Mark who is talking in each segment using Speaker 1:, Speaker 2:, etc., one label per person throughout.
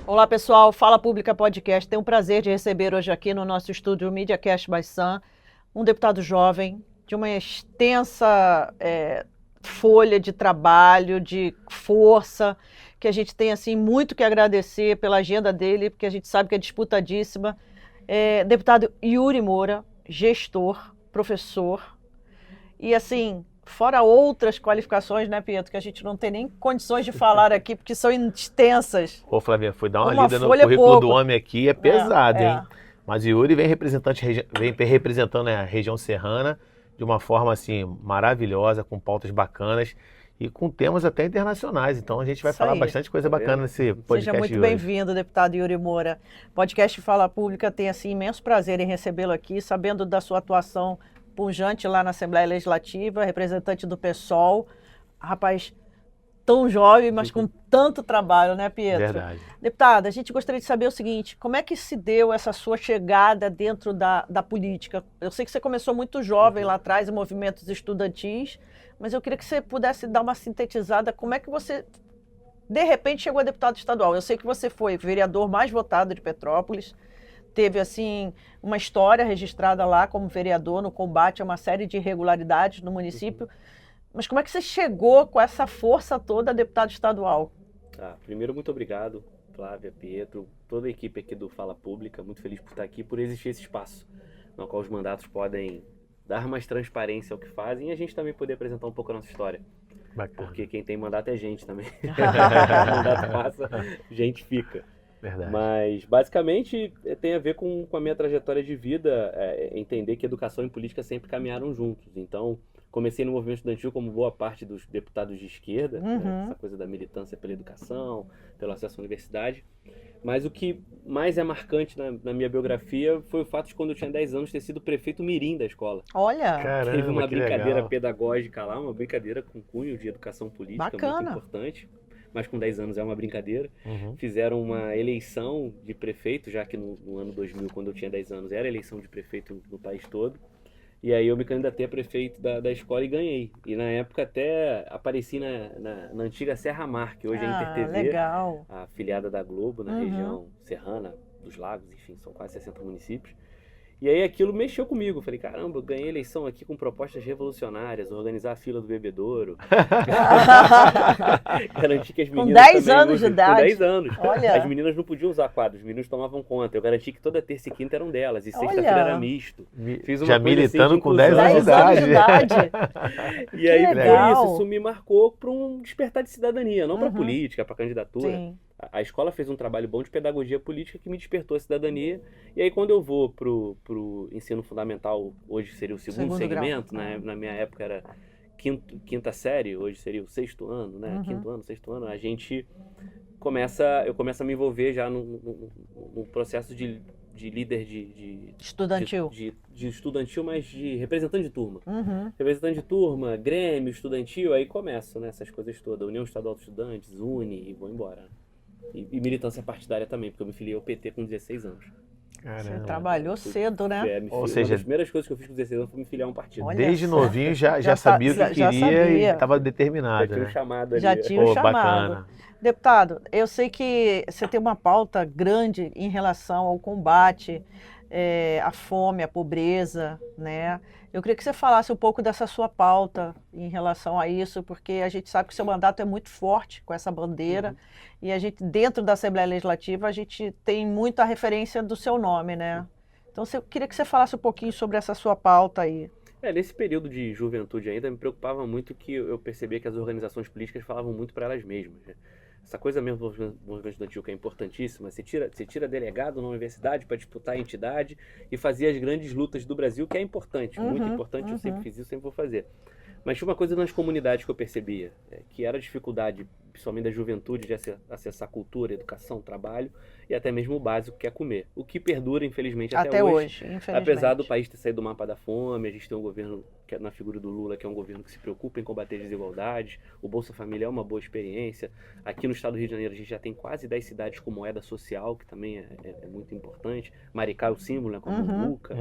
Speaker 1: Olá pessoal, Fala Pública Podcast. Tenho o prazer de receber hoje aqui no nosso estúdio MediaCast by Sun um deputado jovem de uma extensa folha de trabalho, de força, que a gente tem assim muito que agradecer pela agenda dele, porque a gente sabe que é disputadíssima. Deputado Yuri Moura, gestor, professor e assim, fora outras qualificações, né, Pietro, que a gente não tem nem condições de falar aqui, porque são extensas.
Speaker 2: Ô, Flavinha, fui dar uma
Speaker 1: Uma
Speaker 2: lida no
Speaker 1: folha é
Speaker 2: currículo
Speaker 1: pouco.
Speaker 2: do homem aqui, é pesado,
Speaker 1: É.
Speaker 2: hein? Mas Yuri vem representando, né, a região serrana de uma forma assim maravilhosa, com pautas bacanas e com temas até internacionais. Então a gente vai
Speaker 1: Isso
Speaker 2: falar
Speaker 1: aí.
Speaker 2: bastante coisa bacana nesse podcast.
Speaker 1: Seja muito
Speaker 2: de hoje.
Speaker 1: bem-vindo, deputado Yuri Moura. Podcast Fala Pública tem assim imenso prazer em recebê-lo aqui, sabendo da sua atuação pujante lá na Assembleia Legislativa, representante do PSOL, rapaz tão jovem, mas com tanto trabalho, né, Pietro?
Speaker 2: Verdade.
Speaker 1: Deputada, a gente gostaria de saber o seguinte, como é que se deu essa sua chegada dentro da política? Eu sei que você começou muito jovem lá atrás, em movimentos estudantis, mas eu queria que você pudesse dar uma sintetizada, como é que você, de repente, chegou a deputado estadual? Eu sei que você foi vereador mais votado de Petrópolis, teve, assim, uma história registrada lá como vereador no combate a uma série de irregularidades no município, mas como é que você chegou com essa força toda a deputado estadual?
Speaker 3: Primeiro, muito obrigado, Flávia, Pietro, toda a equipe aqui do Fala Pública, muito feliz por estar aqui, por existir esse espaço no qual os mandatos podem dar mais transparência ao que fazem e a gente também poder apresentar um pouco a nossa história.
Speaker 2: Bacana.
Speaker 3: Porque quem tem mandato é gente também. O mandato passa, gente fica.
Speaker 2: Verdade.
Speaker 3: Mas, basicamente, tem a ver com a minha trajetória de vida, entender que educação e política sempre caminharam juntos. Então, comecei no movimento estudantil como boa parte dos deputados de esquerda, né? Essa coisa da militância pela educação, pelo acesso à universidade. Mas o que mais é marcante na minha biografia foi o fato de, quando eu tinha 10 anos, ter sido prefeito mirim da escola.
Speaker 1: Olha,
Speaker 2: Caramba,
Speaker 3: Teve uma
Speaker 2: que
Speaker 3: brincadeira
Speaker 2: legal.
Speaker 3: pedagógica lá, uma brincadeira com cunho de educação política,
Speaker 1: Bacana.
Speaker 3: muito importante. Mas com 10 anos é uma brincadeira.
Speaker 2: Uhum.
Speaker 3: Fizeram uma eleição de prefeito, já que no ano 2000, quando eu tinha 10 anos, era eleição de prefeito no país todo. E aí eu me candidatei a prefeito da escola e ganhei. E na época até apareci na antiga Serra Mar, que hoje é Inter TV,
Speaker 1: legal.
Speaker 3: a afiliada da Globo, na região serrana, dos Lagos, enfim, são quase 60 municípios. E aí aquilo mexeu comigo. Falei, caramba, eu ganhei eleição aqui com propostas revolucionárias, organizar a fila do bebedouro. Garanti que as
Speaker 1: Com
Speaker 3: meninas
Speaker 1: 10
Speaker 3: também
Speaker 1: anos de
Speaker 3: usem.
Speaker 1: idade.
Speaker 3: Com 10 anos.
Speaker 1: Olha.
Speaker 3: As meninas não podiam usar quadros, os meninos tomavam conta. Eu garanti que toda terça e quinta eram delas, e sexta-feira
Speaker 1: Olha.
Speaker 3: era misto. Fiz uma
Speaker 2: Já
Speaker 3: coisa
Speaker 2: militando
Speaker 3: assim,
Speaker 2: com 10
Speaker 3: inclusão.
Speaker 2: anos de
Speaker 1: 10 anos de
Speaker 2: idade.
Speaker 1: idade.
Speaker 3: E aí
Speaker 1: Que
Speaker 3: foi
Speaker 1: legal.
Speaker 3: isso me marcou para um despertar de cidadania, não para política, para candidatura.
Speaker 1: Sim.
Speaker 3: A escola fez um trabalho bom de pedagogia política que me despertou a cidadania. E aí quando eu vou pro ensino fundamental, hoje seria o segundo segmento,
Speaker 1: grau.
Speaker 3: na minha época era quinta série, hoje seria o sexto ano, né? Quinto ano, sexto ano, eu começo a me envolver já no processo de líder de
Speaker 1: Estudantil.
Speaker 3: de estudantil, mas de representante de turma. Representante de turma, grêmio, estudantil, aí começa, né, essas coisas todas. União Estadual dos Estudantes, UNE, e vou embora. E militância partidária também, porque eu me filiei ao PT com 16 anos.
Speaker 1: Você
Speaker 2: Caramba.
Speaker 1: trabalhou cedo, né?
Speaker 2: Ou
Speaker 3: Uma
Speaker 2: seja,
Speaker 3: das primeiras coisas que eu fiz com 16 anos foi me filiar a um partido.
Speaker 1: Olha
Speaker 2: Desde
Speaker 1: só.
Speaker 2: novinho já
Speaker 1: Já
Speaker 2: sabia o que
Speaker 1: já
Speaker 2: queria
Speaker 1: sabia.
Speaker 2: e estava
Speaker 3: Já
Speaker 2: determinado,
Speaker 3: tinha um
Speaker 2: né?
Speaker 3: chamado ali.
Speaker 1: Já tinha o
Speaker 2: Pô,
Speaker 1: chamado.
Speaker 2: bacana.
Speaker 1: Deputado, eu sei que você tem uma pauta grande em relação ao combate à fome, à pobreza, né? Eu queria que você falasse um pouco dessa sua pauta em relação a isso, porque a gente sabe que o seu mandato é muito forte com essa bandeira e a gente, dentro da Assembleia Legislativa, a gente tem muita referência do seu nome, né? Então, eu queria que você falasse um pouquinho sobre essa sua pauta aí.
Speaker 3: Nesse período de juventude ainda, me preocupava muito que eu percebia que as organizações políticas falavam muito para elas mesmas, né? Essa coisa mesmo do movimento estudantil que é importantíssima, você tira delegado na universidade para disputar a entidade e fazer as grandes lutas do Brasil, que é importante, muito importante, eu sempre fiz isso, sempre vou fazer. Mas tinha uma coisa nas comunidades que eu percebia, que era a dificuldade, principalmente da juventude, de acessar cultura, educação, trabalho e até mesmo o básico, que é comer. O que perdura, infelizmente, até hoje.
Speaker 1: Infelizmente.
Speaker 3: Apesar do país ter saído do mapa da fome, a gente tem um governo, na figura do Lula, que é um governo que se preocupa em combater desigualdades. O Bolsa Família é uma boa experiência. Aqui no estado do Rio de Janeiro, a gente já tem quase 10 cidades com moeda social, que também é muito importante. Maricá é o símbolo, né, com a Muvuca.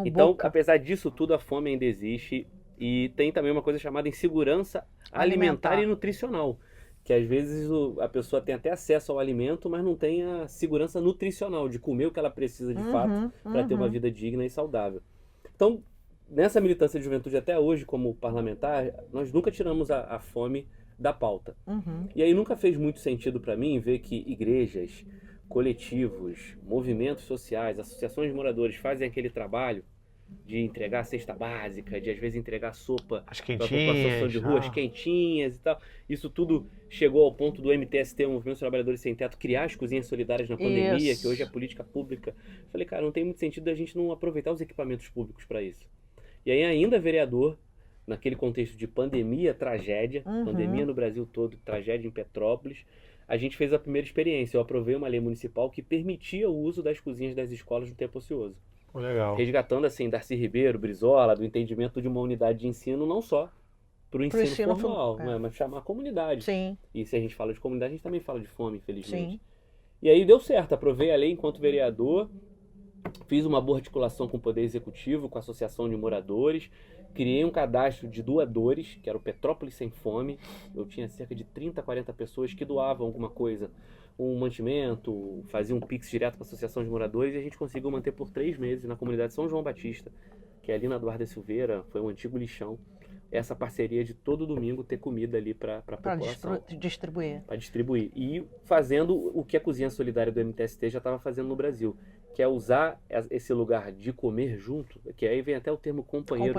Speaker 3: Então, apesar disso tudo, a fome ainda existe. E tem também uma coisa chamada insegurança alimentar e nutricional, que às vezes a pessoa tem até acesso ao alimento, mas não tem a segurança nutricional de comer o que ela precisa de fato para ter uma vida digna e saudável. Então, nessa militância de juventude até hoje, como parlamentar, nós nunca tiramos a fome da pauta. E aí nunca fez muito sentido para mim ver que igrejas, coletivos, movimentos sociais, associações de moradores fazem aquele trabalho de entregar cesta básica, de às vezes entregar sopa
Speaker 2: As
Speaker 3: para a população de ruas quentinhas e tal. Isso tudo chegou ao ponto do MTST, o Movimento dos Trabalhadores Sem Teto, criar as cozinhas solidárias na pandemia, que hoje é política pública. Falei, cara, não tem muito sentido a gente não aproveitar os equipamentos públicos para isso. E aí ainda vereador, naquele contexto de pandemia, tragédia, pandemia no Brasil todo, tragédia em Petrópolis, a gente fez a primeira experiência. Eu aprovei uma lei municipal que permitia o uso das cozinhas das escolas no tempo ocioso.
Speaker 2: Legal.
Speaker 3: Resgatando, assim, Darcy Ribeiro, Brizola, do entendimento de uma unidade de ensino, não só para o ensino formal, mas chamar a comunidade.
Speaker 1: Sim.
Speaker 3: E se a gente fala de comunidade, a gente também fala de fome, infelizmente.
Speaker 1: Sim.
Speaker 3: E aí deu certo, aprovei a lei enquanto vereador, fiz uma boa articulação com o Poder Executivo, com a Associação de Moradores, criei um cadastro de doadores, que era o Petrópolis Sem Fome. Eu tinha cerca de 30, 40 pessoas que doavam alguma coisa, um mantimento, faziam um pix direto para a Associação de Moradores, e a gente conseguiu manter por 3 meses na comunidade São João Batista, que é ali na Duarte da Silveira, foi um antigo lixão, essa parceria de todo domingo ter comida ali para a população.
Speaker 1: Para distribuir.
Speaker 3: Para distribuir. E fazendo o que a Cozinha Solidária do MTST já estava fazendo no Brasil, que é usar esse lugar de comer junto, que aí vem até o termo companheiro.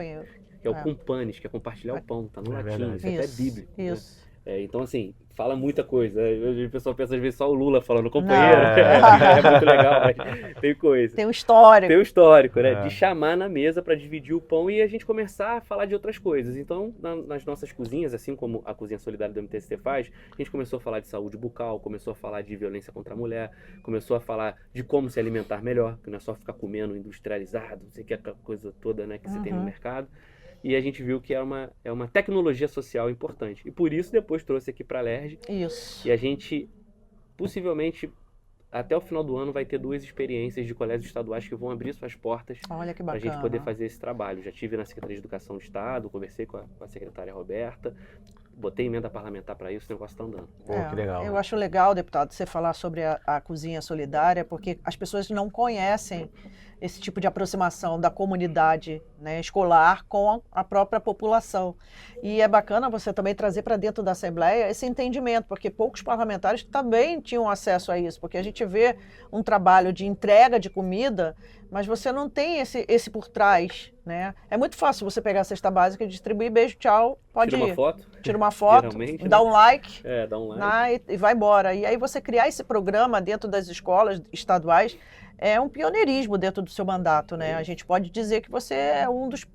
Speaker 3: Que é o cumpanes, que é compartilhar o pão, tá no latim, isso é até bíblico.
Speaker 1: Isso.
Speaker 3: Né? Então, assim, fala muita coisa. O pessoal pensa às vezes só o Lula falando companheiro. É muito legal, mas tem coisa.
Speaker 1: Tem um histórico.
Speaker 3: Tem um histórico, né? De chamar na mesa para dividir o pão e a gente começar a falar de outras coisas. Então, nas nossas cozinhas, assim como a Cozinha Solidária do MTST faz, a gente começou a falar de saúde bucal, começou a falar de violência contra a mulher, começou a falar de como se alimentar melhor, que não é só ficar comendo industrializado, não sei o que, aquela coisa toda, né, que você tem no mercado. E a gente viu que é uma tecnologia social importante. E por isso depois trouxe aqui para a LERJ.
Speaker 1: Isso.
Speaker 3: E a gente, possivelmente, até o final do ano, vai ter 2 experiências de colégios estaduais que vão abrir suas portas para a gente poder fazer esse trabalho. Já tive na Secretaria de Educação do Estado, conversei com a secretária Roberta, botei emenda parlamentar para isso, o negócio está andando.
Speaker 2: Pô, que legal.
Speaker 1: Eu acho legal, deputado, você falar sobre a cozinha solidária, porque as pessoas não conhecem esse tipo de aproximação da comunidade, né, escolar com a própria população. E é bacana você também trazer para dentro da Assembleia esse entendimento, porque poucos parlamentares também tinham acesso a isso, porque a gente vê um trabalho de entrega de comida, mas você não tem esse por trás, né? É muito fácil você pegar a cesta básica e distribuir, beijo, tchau, pode ir. Tira uma foto, dá um like,
Speaker 3: dá um like.
Speaker 1: E vai embora. E aí você criar esse programa dentro das escolas estaduais é um pioneirismo dentro do seu mandato, né? A gente pode dizer que você é um dos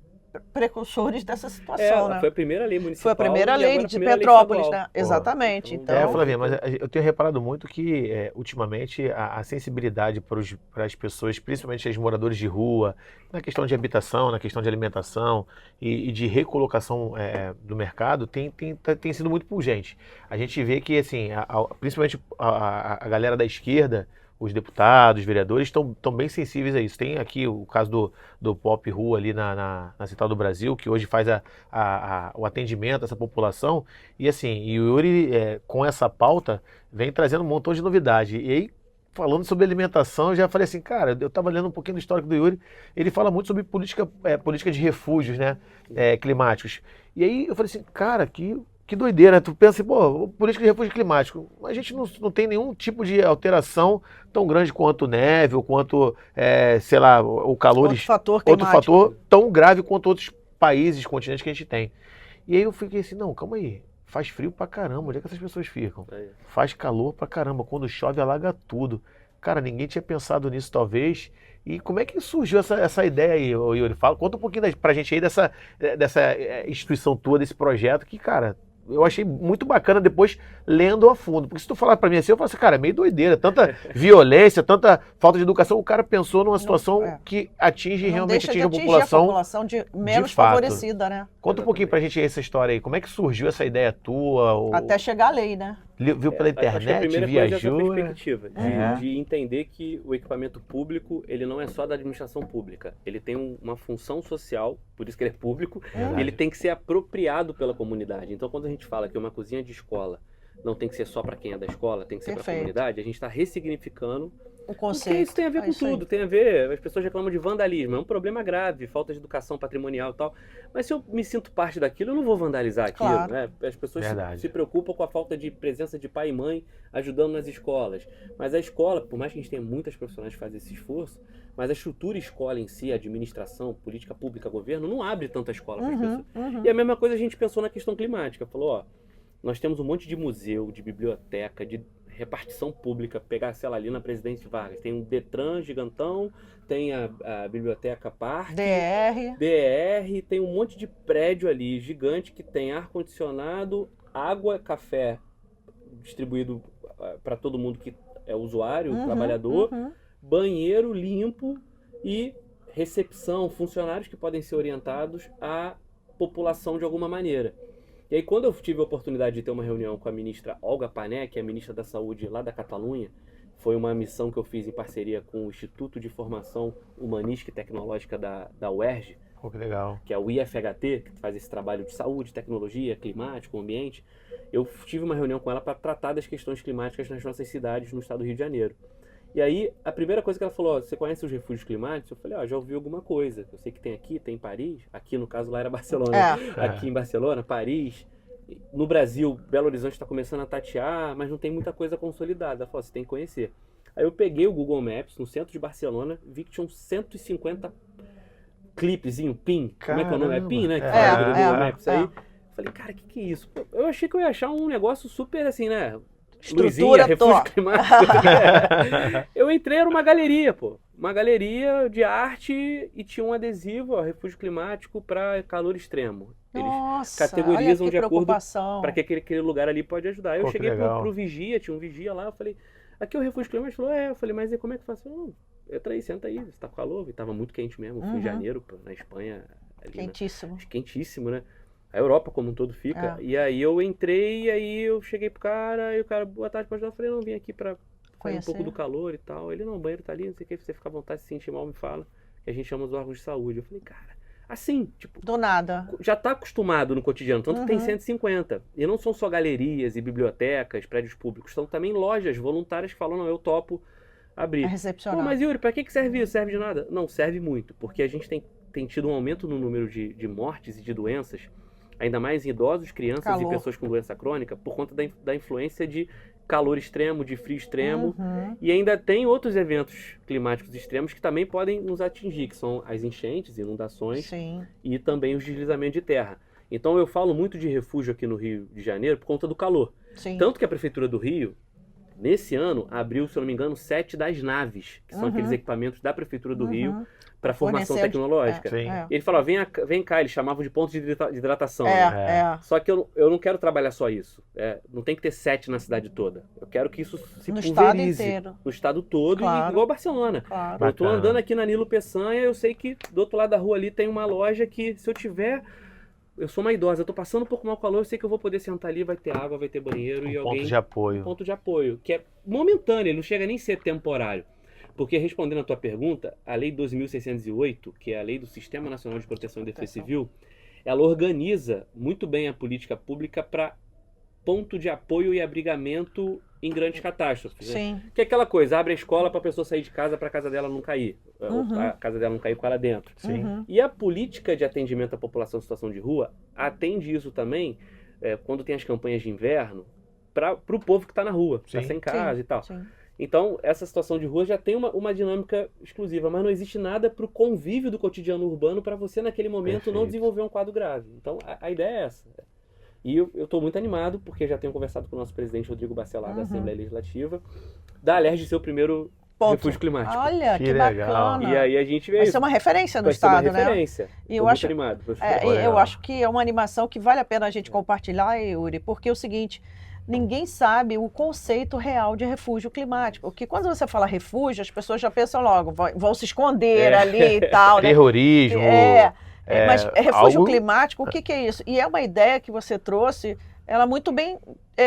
Speaker 1: precursores dessa situação, né?
Speaker 3: Foi a primeira lei municipal.
Speaker 1: Foi a primeira lei de Petrópolis, né? Exatamente. Então,
Speaker 2: Flavinha, mas eu tenho reparado muito que, ultimamente, a sensibilidade para as pessoas, principalmente os moradores de rua, na questão de habitação, na questão de alimentação e de recolocação do mercado, tem sido muito pungente. A gente vê que, assim, principalmente a galera da esquerda, os deputados, os vereadores estão bem sensíveis a isso. Tem aqui o caso do Pop Rua ali na Central do Brasil, que hoje faz o atendimento a essa população. E assim, o Yuri, com essa pauta, vem trazendo um montão de novidade. E aí, falando sobre alimentação, eu já falei assim, cara, eu estava lendo um pouquinho do histórico do Yuri, ele fala muito sobre política de refúgios, né, climáticos. E aí eu falei assim, cara, que doideira, né? Tu pensa assim, pô, política de refúgio climático. A gente não tem nenhum tipo de alteração tão grande quanto neve, ou quanto, sei lá, o calor. Outro fator tão grave quanto outros países, continentes que a gente tem. E aí eu fiquei assim, não, calma aí. Faz frio pra caramba, onde é que essas pessoas ficam? Faz calor pra caramba, quando chove alaga tudo. Cara, ninguém tinha pensado nisso talvez. E como é que surgiu essa ideia aí, Yuri? Conta um pouquinho pra gente aí dessa instituição tua, desse projeto que, cara, eu achei muito bacana depois lendo a fundo. Porque se tu falar pra mim assim, eu falo assim, cara, é meio doideira. Tanta violência, tanta falta de educação. O cara pensou numa situação que realmente atinge a população
Speaker 1: de menos favorecida, né?
Speaker 2: Conta um pouquinho pra gente aí essa história aí. Como é que surgiu essa ideia tua?
Speaker 1: Até chegar a lei, né?
Speaker 2: Viu pela internet,
Speaker 3: acho que a primeira
Speaker 2: viajou.
Speaker 3: Coisa é essa perspectiva de entender que o equipamento público, ele não é só da administração pública. Ele tem uma função social, por isso que ele é público, e ele tem que ser apropriado pela comunidade. Então, quando a gente fala que uma cozinha de escola não tem que ser só para quem é da escola, tem que ser para a
Speaker 1: Perfeito.
Speaker 3: comunidade, a gente está ressignificando.
Speaker 1: O
Speaker 3: Porque
Speaker 1: conceito.
Speaker 3: isso tem a ver com
Speaker 1: isso aí.
Speaker 3: tudo, tem a ver, as pessoas reclamam de vandalismo, é um problema grave, falta de educação patrimonial e tal, mas se eu me sinto parte daquilo, eu não vou vandalizar aquilo,
Speaker 1: Claro.
Speaker 3: né? As pessoas
Speaker 2: Verdade.
Speaker 3: se preocupam com a falta de presença de pai e mãe ajudando nas escolas, mas a escola, por mais que a gente tenha muitas profissionais que fazem esse esforço, mas a estrutura escola em si, a administração, política pública, governo, não abre tanta escola para as pessoas. E a mesma coisa a gente pensou na questão climática, falou, ó, nós temos um monte de museu, de biblioteca, de repartição pública, pegar, sei lá, ali na Presidente Vargas, tem um Detran gigantão, tem a Biblioteca Parque, DR, tem um monte de prédio ali gigante que tem ar-condicionado, água, café distribuído para todo mundo que é usuário, trabalhador, banheiro limpo e recepção, funcionários que podem ser orientados à população de alguma maneira. E aí, quando eu tive a oportunidade de ter uma reunião com a ministra Olga Pané, que é a ministra da Saúde lá da Catalunha, foi uma missão que eu fiz em parceria com o Instituto de Formação Humanística e Tecnológica da UERJ,
Speaker 2: Pô, que legal.
Speaker 3: que é o IFHT, que faz esse trabalho de saúde, tecnologia, climático, ambiente. Eu tive uma reunião com ela para tratar das questões climáticas nas nossas cidades no estado do Rio de Janeiro. E aí, a primeira coisa que ela falou, você conhece os refúgios climáticos? Eu falei, já ouvi alguma coisa. Eu sei que tem aqui, tem em Paris. Aqui, no caso, lá era Barcelona. Aqui em Barcelona, Paris. No Brasil, Belo Horizonte está começando a tatear, mas não tem muita coisa consolidada. Ela falou, você tem que conhecer. Aí eu peguei o Google Maps, no centro de Barcelona, vi que tinham 150 clipezinho, PIN. Como é que é o nome? É PIN, né? Que fala do Google Maps aí. Falei, cara, o que é isso? Eu achei que eu ia achar um negócio super assim, né?
Speaker 1: Estrutura
Speaker 3: refúgio climático. Eu entrei, era uma galeria, pô. Uma galeria de arte e tinha um adesivo, ó, refúgio climático para calor extremo. Eles categorizam de acordo para que aquele lugar ali pode ajudar. Eu cheguei pro vigia, tinha um vigia lá, eu falei, aqui é o refúgio climático. Ele falou, eu falei, mas e como é que faço? Não, entra aí, senta aí, você tá com calor? Tava muito quente mesmo, fui em janeiro, pô, na Espanha. Ali,
Speaker 1: quentíssimo.
Speaker 3: Né? Quentíssimo, né? A Europa como um todo fica. E aí eu entrei, e aí eu cheguei pro cara, e o cara, boa tarde, pode ajudar? Eu falei, não, vim aqui pra sair um pouco do calor e tal. Ele, não, o banheiro tá ali, não sei o que, você fica à vontade, se sentir mal, me fala. E a gente chama os órgãos de saúde. Eu falei, cara, assim, tipo...
Speaker 1: Do nada.
Speaker 3: Já tá acostumado no cotidiano, tanto que tem 150. E não são só galerias e bibliotecas, prédios públicos, são também lojas voluntárias que falam, não, eu topo abrir.
Speaker 1: É recepcionar.
Speaker 3: Pô, mas Yuri, pra que serve isso? Serve de nada? Não, serve muito, porque a gente tem tido um aumento no número de mortes e de doenças, ainda mais em idosos, crianças e pessoas com doença crônica, por conta da influência de calor extremo, de frio extremo. E ainda tem outros eventos climáticos extremos que também podem nos atingir, que são as enchentes, inundações e também os deslizamentos de terra. Então eu falo muito de refúgio aqui no Rio de Janeiro por conta do calor. Tanto que a Prefeitura do Rio, nesse ano, abriu, se eu não me engano, 7 das naves, que são aqueles equipamentos da Prefeitura do Rio, para formação tecnológica. Ele falou, vem cá, eles chamavam de pontos de hidratação. Só que eu não quero trabalhar só isso. Não tem que ter 7 na cidade toda. Eu quero que isso se pulverize no estado todo, igual Barcelona. Eu estou andando aqui na Nilo Peçanha, eu sei que do outro lado da rua ali tem uma loja que, se eu tiver... Eu sou uma idosa, eu tô passando um pouco mal calor, eu sei que eu vou poder sentar ali, vai ter água, vai ter banheiro e alguém...
Speaker 2: Ponto de apoio.
Speaker 3: Ponto de apoio, que é momentâneo, ele não chega nem a ser temporário. Porque, respondendo a tua pergunta, a Lei 12.608, que é a Lei do Sistema Nacional de Proteção e Defesa Civil, ela organiza muito bem a política pública para ponto de apoio e abrigamento em grandes catástrofes. Né? Que é aquela coisa, abre a escola para a pessoa sair de casa para a casa dela não cair. A casa dela não cair com ela dentro. E a política de atendimento à população em situação de rua atende isso também, quando tem as campanhas de inverno, para o povo que está na rua, está sem casa e tal. Então, essa situação de rua já tem uma dinâmica exclusiva, mas não existe nada para o convívio do cotidiano urbano para você, naquele momento, não desenvolver um quadro grave. Então, a ideia é essa. E eu estou muito animado, porque já tenho conversado com o nosso presidente Rodrigo Bacelar, da Assembleia Legislativa, da Alerj ser o primeiro refúgio climático.
Speaker 1: Olha, que bacana.
Speaker 3: E aí a gente
Speaker 1: vai ser uma referência no estado, né? Vai ser uma referência.
Speaker 3: E eu acho, muito animado.
Speaker 1: Eu acho que é uma animação que vale a pena a gente compartilhar, Yuri, porque é o seguinte... Ninguém sabe o conceito real de refúgio climático. Porque quando você fala refúgio, as pessoas já pensam logo, vão se esconder ali e tal.
Speaker 2: Terrorismo.
Speaker 1: Mas refúgio climático, o que é isso? E é uma ideia que você trouxe, ela muito bem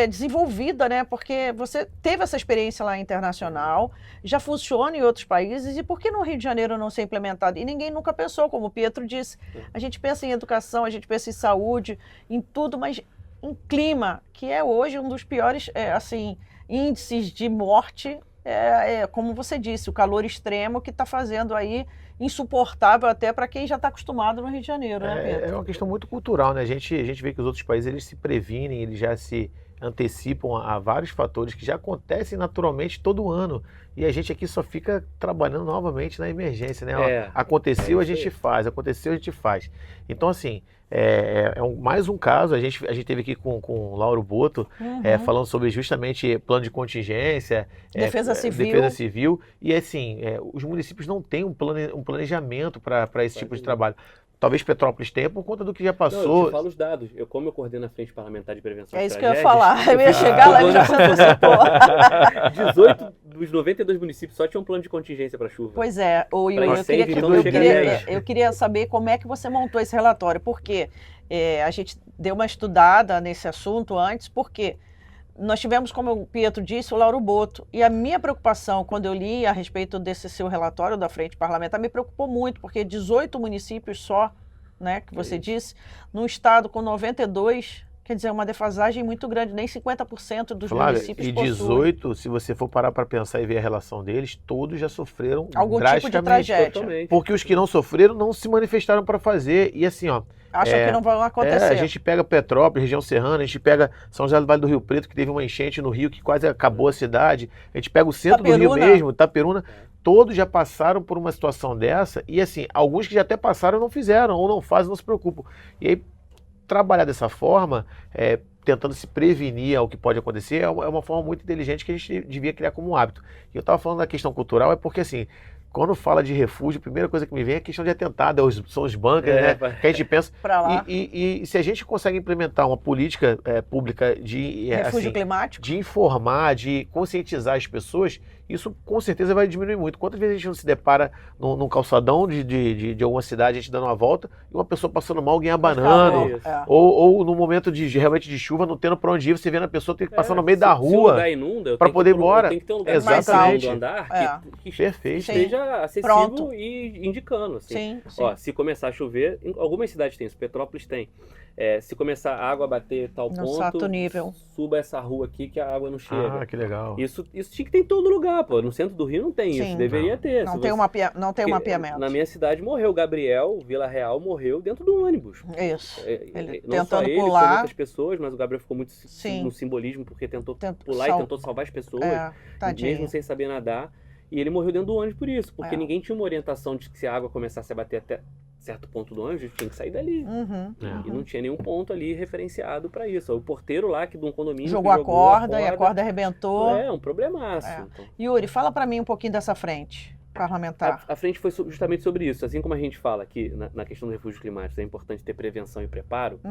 Speaker 1: desenvolvida, né? Porque você teve essa experiência lá internacional, já funciona em outros países, e por que no Rio de Janeiro não ser implementado? E ninguém nunca pensou, como o Pietro disse. A gente pensa em educação, a gente pensa em saúde, em tudo, mas em clima, que é hoje um dos piores assim, índices de morte, como você disse, o calor extremo que está fazendo aí insuportável até para quem já está acostumado no Rio de Janeiro, né, Pedro?
Speaker 2: É uma questão muito cultural, né? A gente vê que os outros países eles se previnem, eles já se antecipam a vários fatores que já acontecem naturalmente todo ano. E a gente aqui só fica trabalhando novamente na emergência, né? Aconteceu, a gente faz, aconteceu, a gente faz. Então, assim, mais um caso, a gente teve aqui com o Lauro Boto, falando sobre justamente plano de contingência,
Speaker 1: Defesa
Speaker 2: civil, e assim, os municípios não têm um planejamento para esse tipo de trabalho. Talvez Petrópolis tenha por conta do que já passou.
Speaker 3: Não, eu te falo os dados. Como eu coordeno a Frente Parlamentar de Prevenção de
Speaker 1: Tragédias... É isso
Speaker 3: Tragédias,
Speaker 1: que eu ia falar. Eu ia chegar lá e já se antecipou.
Speaker 3: 18 dos 92 municípios só tinham um plano de contingência para chuva.
Speaker 1: Pois é. Eu queria saber como é que você montou esse relatório. Porque a gente deu uma estudada nesse assunto antes, porque nós tivemos, como o Pietro disse, o Lauro Boto. E a minha preocupação, quando eu li a respeito desse seu relatório da Frente Parlamentar, me preocupou muito, porque 18 municípios só, né, que você disse, num estado com 92, quer dizer, uma defasagem muito grande, nem 50% dos municípios possuem.
Speaker 2: E 18, se você for parar para pensar e ver a relação deles, todos já sofreram
Speaker 1: algum tipo de tragédia.
Speaker 2: Porque os que não sofreram não se manifestaram para fazer. E assim, ó,
Speaker 1: acham que não vai acontecer.
Speaker 2: A gente pega Petrópolis, região serrana, a gente pega São José do Vale do Rio Preto, que teve uma enchente no Rio que quase acabou a cidade. A gente pega o centro do Rio mesmo, Itaperuna. Todos já passaram por uma situação dessa. E assim, alguns que já até passaram não fizeram, ou não fazem, não se preocupam. E aí, trabalhar dessa forma, tentando se prevenir ao que pode acontecer, é uma forma muito inteligente que a gente devia criar como um hábito. E eu estava falando da questão cultural, porque assim, quando fala de refúgio, a primeira coisa que me vem é a questão de atentado, são os bunkers, né? Que a gente pensa. E se a gente consegue implementar uma política pública de
Speaker 1: refúgio climático,
Speaker 2: de informar, de conscientizar as pessoas, isso com certeza vai diminuir muito. Quantas vezes a gente não se depara num calçadão de alguma cidade, a gente dando uma volta, e uma pessoa passando mal, alguém abanando, ou no momento realmente de chuva, não tendo para onde ir, você vendo a pessoa ter que passar no meio da rua para poder ir embora.
Speaker 3: Tem que ter um lugar
Speaker 2: exatamente.
Speaker 3: Mais andar que
Speaker 2: perfeito.
Speaker 3: esteja acessível e indicando. Assim.
Speaker 1: Sim.
Speaker 3: Ó, se começar a chover, algumas cidades têm isso, Petrópolis tem. Se começar a água bater tal ponto,
Speaker 1: nível.
Speaker 3: Suba essa rua aqui que a água não chega.
Speaker 2: Ah, que legal.
Speaker 3: Isso tinha que ter em todo lugar, pô. No centro do Rio não tem isso, deveria ter.
Speaker 1: Não tem um mapeamento.
Speaker 3: Na minha cidade morreu o Gabriel, Vila Real morreu dentro do ônibus.
Speaker 1: Isso.
Speaker 3: Ele
Speaker 1: não
Speaker 3: tentando
Speaker 1: só ele, pular.
Speaker 3: Muitas pessoas, mas o Gabriel ficou muito no simbolismo porque tentou pular e tentou salvar as pessoas, mesmo sem saber nadar. E ele morreu dentro do ônibus por isso, porque ninguém tinha uma orientação de que se a água começasse a bater até certo ponto do ônibus, tinha que sair dali. E não tinha nenhum ponto ali referenciado para isso. O porteiro lá de um condomínio
Speaker 1: jogou a corda e a corda arrebentou.
Speaker 3: Um problemaço. Então.
Speaker 1: Yuri, fala para mim um pouquinho dessa frente parlamentar.
Speaker 3: A frente foi justamente sobre isso. Assim como a gente fala que na questão do refúgio climático é importante ter prevenção e preparo,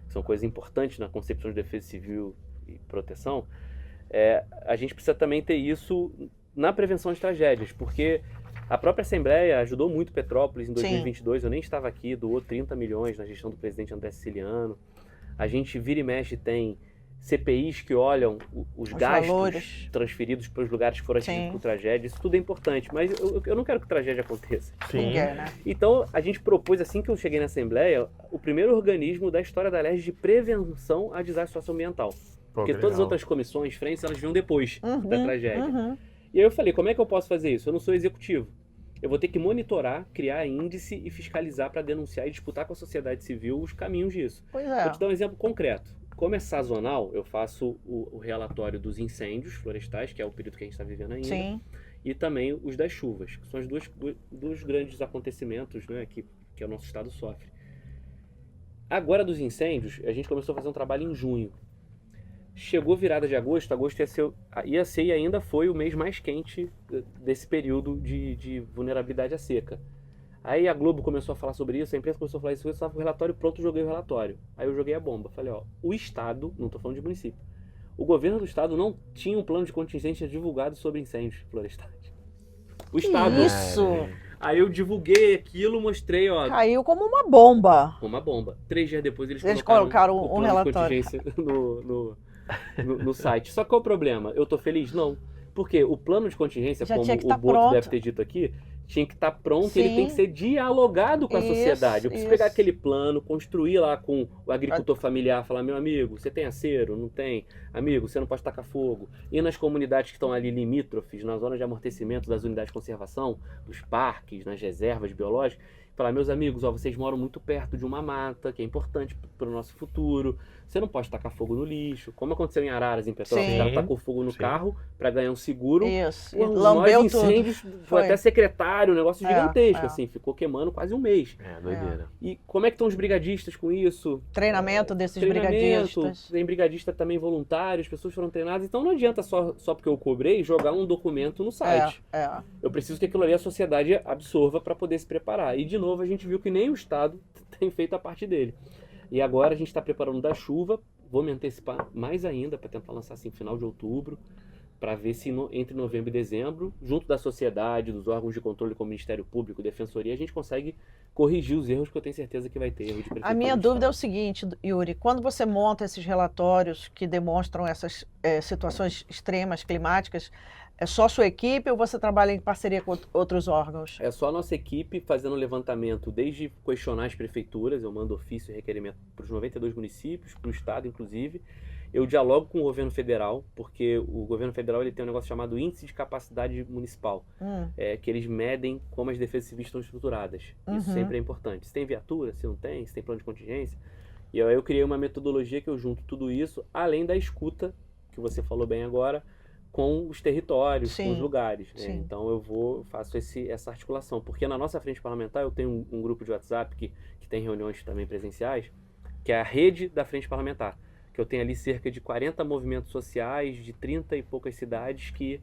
Speaker 3: que são coisas importantes na concepção de defesa civil e proteção, a gente precisa também ter isso na prevenção de tragédias, porque a própria Assembleia ajudou muito Petrópolis em 2022, eu nem estava aqui, doou 30 milhões na gestão do presidente André Siciliano. A gente vira e mexe tem CPIs que olham os gastos valores transferidos para os lugares que foram atingidos por tragédia. Isso tudo é importante, mas eu não quero que tragédia aconteça.
Speaker 1: Né?
Speaker 3: Então, a gente propôs, assim que eu cheguei na Assembleia, o primeiro organismo da história da LERJ de prevenção a desastre socioambiental. Porque todas as outras comissões, frentes, elas vinham depois da tragédia. E aí eu falei, como é que eu posso fazer isso? Eu não sou executivo. Eu vou ter que monitorar, criar índice e fiscalizar para denunciar e disputar com a sociedade civil os caminhos disso.
Speaker 1: Vou
Speaker 3: te dar um exemplo concreto. Como é sazonal, eu faço o relatório dos incêndios florestais, que é o período que a gente está vivendo ainda, e também os das chuvas, que são os dois grandes acontecimentos, né, que o nosso estado sofre. Agora dos incêndios, a gente começou a fazer um trabalho em junho. Chegou virada de agosto ia ser e ainda foi o mês mais quente desse período de vulnerabilidade à seca. Aí a Globo começou a falar sobre isso, a imprensa começou a falar isso, eu estava com o relatório pronto, joguei o relatório. Aí eu joguei a bomba, falei, o Estado, não estou falando de município, o governo do Estado não tinha um plano de contingência divulgado sobre incêndios florestais. O Estado.
Speaker 1: Isso!
Speaker 3: Aí eu divulguei aquilo, mostrei,
Speaker 1: caiu como uma bomba.
Speaker 3: Como uma bomba. 3 dias depois eles
Speaker 1: colocaram
Speaker 3: o plano
Speaker 1: relatório
Speaker 3: de contingência no site. Só que qual é o problema? Eu tô feliz? Não. Porque o plano de contingência, como o Boto deve ter dito aqui, tinha que estar pronto e ele tem que ser dialogado com a sociedade. Eu preciso pegar aquele plano, construir lá com o agricultor familiar, falar, meu amigo, você tem acero? Não tem? Amigo, você não pode tacar fogo. E nas comunidades que estão ali limítrofes, na zona de amortecimento das unidades de conservação, dos parques, nas reservas biológicas, falar, meus amigos, ó, vocês moram muito perto de uma mata, que é importante para o nosso futuro. Você não pode tacar fogo no lixo. Como aconteceu em Araras, em Petrópolis, o cara tacou fogo no carro para ganhar um seguro.
Speaker 1: Isso.
Speaker 3: Pô,
Speaker 1: Lambeu
Speaker 3: nós incêndios, foi até secretário, um negócio gigantesco, assim, ficou queimando quase um mês.
Speaker 2: Doideira.
Speaker 3: E como é que estão os brigadistas com isso?
Speaker 1: Treinamento desses brigadistas.
Speaker 3: Tem brigadista também voluntário, as pessoas foram treinadas. Então não adianta só porque eu cobrei jogar um documento no site. Eu preciso que aquilo ali a sociedade absorva para poder se preparar. E de novo a gente viu que nem o Estado tem feito a parte dele. E agora a gente está preparando da chuva, vou me antecipar mais ainda para tentar lançar assim final de outubro, para ver se entre novembro e dezembro, junto da sociedade, dos órgãos de controle como Ministério Público, Defensoria, a gente consegue corrigir os erros que eu tenho certeza que vai ter. Erro de
Speaker 1: a minha dúvida é o seguinte, Yuri, quando você monta esses relatórios que demonstram essas situações extremas climáticas, é só sua equipe ou você trabalha em parceria com outros órgãos?
Speaker 3: É só a nossa equipe fazendo levantamento, desde questionar as prefeituras, eu mando ofício e requerimento para os 92 municípios, para o Estado inclusive. Eu dialogo com o governo federal, porque o governo federal ele tem um negócio chamado Índice de Capacidade Municipal, que eles medem como as defesas civis estão estruturadas. Isso sempre é importante. Se tem viatura, se não tem, se tem plano de contingência. E aí eu criei uma metodologia que eu junto tudo isso, além da escuta, que você falou bem agora, com os territórios, com os lugares. Né? Então eu faço essa articulação. Porque na nossa frente parlamentar eu tenho um grupo de WhatsApp que tem reuniões também presenciais, que é a rede da frente parlamentar. Que eu tenho ali cerca de 40 movimentos sociais de 30 e poucas cidades que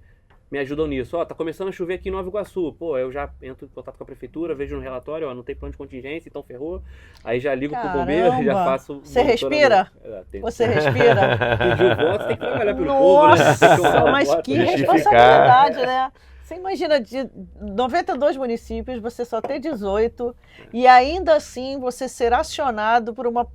Speaker 3: me ajudam nisso. Ó, tá começando a chover aqui em Nova Iguaçu. Pô, eu já entro em contato com a prefeitura, vejo no relatório, ó, não tem plano de contingência, então ferrou. Aí já ligo pro bombeiro, já faço...
Speaker 1: Você respira? Você respira?
Speaker 3: Pedir o voto, tem que trabalhar pelo povo, né?
Speaker 1: Nossa, mas que responsabilidade, né? Você imagina, de 92 municípios, você só ter 18 e ainda assim você ser acionado por uma